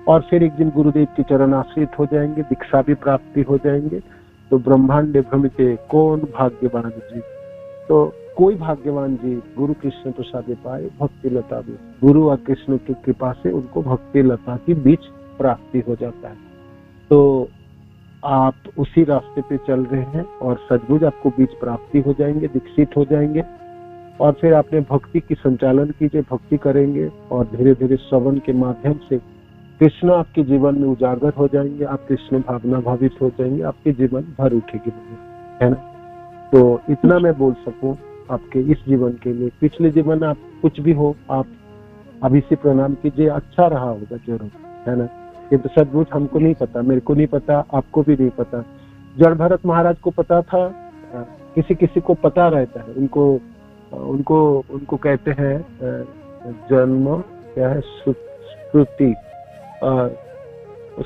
और फिर एक दिन गुरुदेव के चरण आश्रित हो जाएंगे, दीक्षा भी प्राप्ति हो जाएंगे। तो ब्रह्मांड भ्रमिते कौन भाग्यवान जी, तो कोई भाग्यवान जी गुरु कृष्ण प्रसाद पाए भक्ति लता भी, गुरु और कृष्ण की कृपा से उनको भक्ति लता की बीच प्राप्ति हो जाता है। तो आप उसी रास्ते पे चल रहे हैं और सचमुच आपको बीच प्राप्ति हो जाएंगे, दीक्षित हो जाएंगे और फिर आपने भक्ति की संचालन कीजिए, भक्ति करेंगे और धीरे धीरे श्रवण के माध्यम से कृष्ण आपके जीवन में उजागर हो जाएंगे, आप कृष्ण भावना भावित हो जाएंगे, आपके जीवन भर उठेगी, है ना। तो इतना मैं बोल सकूं आपके इस जीवन के लिए। पिछले जीवन आप कुछ भी हो, आप अभी से प्रणाम कीजिए, अच्छा रहा होगा जरूर, है ना। ये तो सचमुच हमको नहीं पता, मेरे को नहीं पता, आपको भी नहीं पता। जड़ भरत महाराज को पता था, किसी किसी को पता रहता है, उनको कहते हैं जन्म क्या है,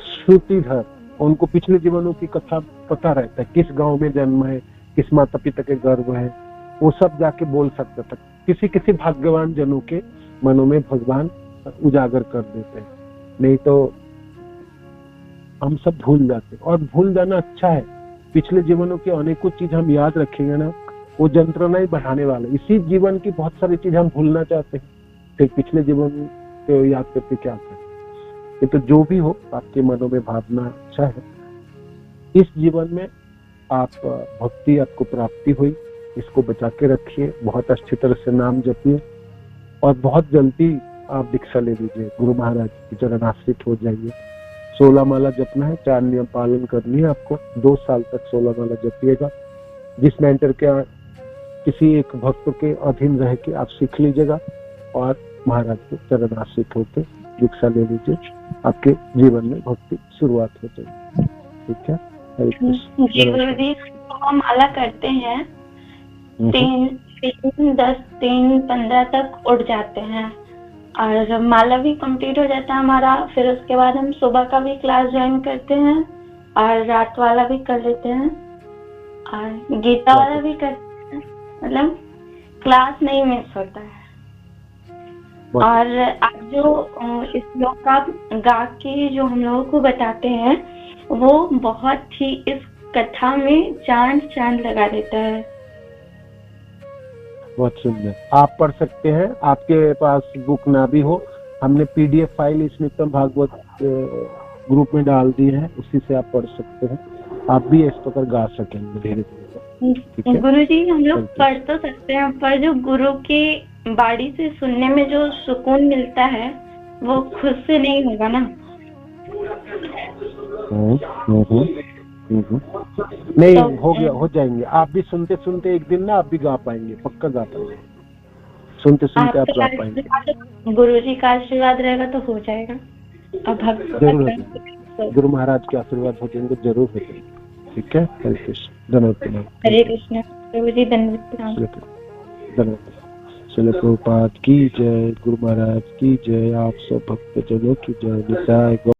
श्रुतिधर। उनको पिछले जीवनों की कथा पता रहता है, किस गांव में जन्म है, किस माता पिता के गर्भ है, वो सब जाके बोल सकता था। किसी किसी भाग्यवान जनों के मनों में भगवान उजागर कर देते हैं, नहीं तो हम सब भूल जाते। और भूल जाना अच्छा है, पिछले जीवनों की अनेकों चीज हम याद रखेंगे ना, वो यंत्रणा ही बढ़ाने वाले। इसी जीवन की बहुत सारी चीज हम भूलना चाहते हैं, फिर पिछले जीवन को याद करके क्या करें। ये तो जो भी हो, आपके मनों में भावना अच्छा है। इस जीवन में आप भक्ति आपको प्राप्ति हुई, इसको बचा के रखिए, बहुत अच्छी तरह से नाम जपिए और बहुत जल्दी आप दीक्षा ले लीजिए, गुरु महाराज की चरण आश्रित हो जाइए। 16 माला जपना है, 4 नियम पालन करनी है आपको। 2 साल तक 16 माला जपिएगा। जिस मेंटर के किसी एक भक्त के अधीन रह के आप सीख लीजिएगा और महाराज के चरण आश्रित होकर दीक्षा ले लीजिए, आपके जीवन में भक्ति शुरुआत हो जाएगी। ठीक है, हरे कृष्ण। गुरुजी हम माला करते हैं, 3, 10, 3, 15 तक उठ जाते हैं और माला भी कंप्लीट हो जाता है हमारा। फिर उसके बाद हम सुबह का भी क्लास ज्वाइन करते हैं और रात वाला भी कर लेते हैं और गीता वाला भी करते हैं, मतलब क्लास नहीं मिस होता है। और आप जो इस श्लोक का गा के जो हम लोगों को बताते हैं, वो बहुत ही इस कथा में चांद लगा देता है। बहुत सुंदर, आप पढ़ सकते हैं। आपके पास बुक ना भी हो, हमने PDF फाइल इस नित्यम भागवत ग्रुप में डाल दी है, उसी से आप पढ़ सकते हैं। आप भी इस प्रकार गा सकेंगे धीरे धीरे। गुरु जी हम लोग पढ़ तो सकते हैं, पर जो गुरु के बाड़ी से सुनने में जो सुकून मिलता है वो खुद से नहीं होगा ना। नहीं तो, हो गया, हो जाएंगे। आप भी सुनते सुनते एक दिन ना आप भी गा पाएंगे, पक्का गा पाएंगे। सुनते सुनते आप गा पाएंगे। गुरु जी का आशीर्वाद रहेगा तो हो जाएगा। जरूर, गुरु महाराज के आशीर्वाद हो जाएंगे, जरूर हो जाएंगे। ठीक है, हरे कृष्ण, धन्यवाद। हरे कृष्ण। प्रभु जी धन्यवाद। श्रील प्रभुपाद की जय, गुरु महाराज की जय, आप सब भक्त जनों की जय।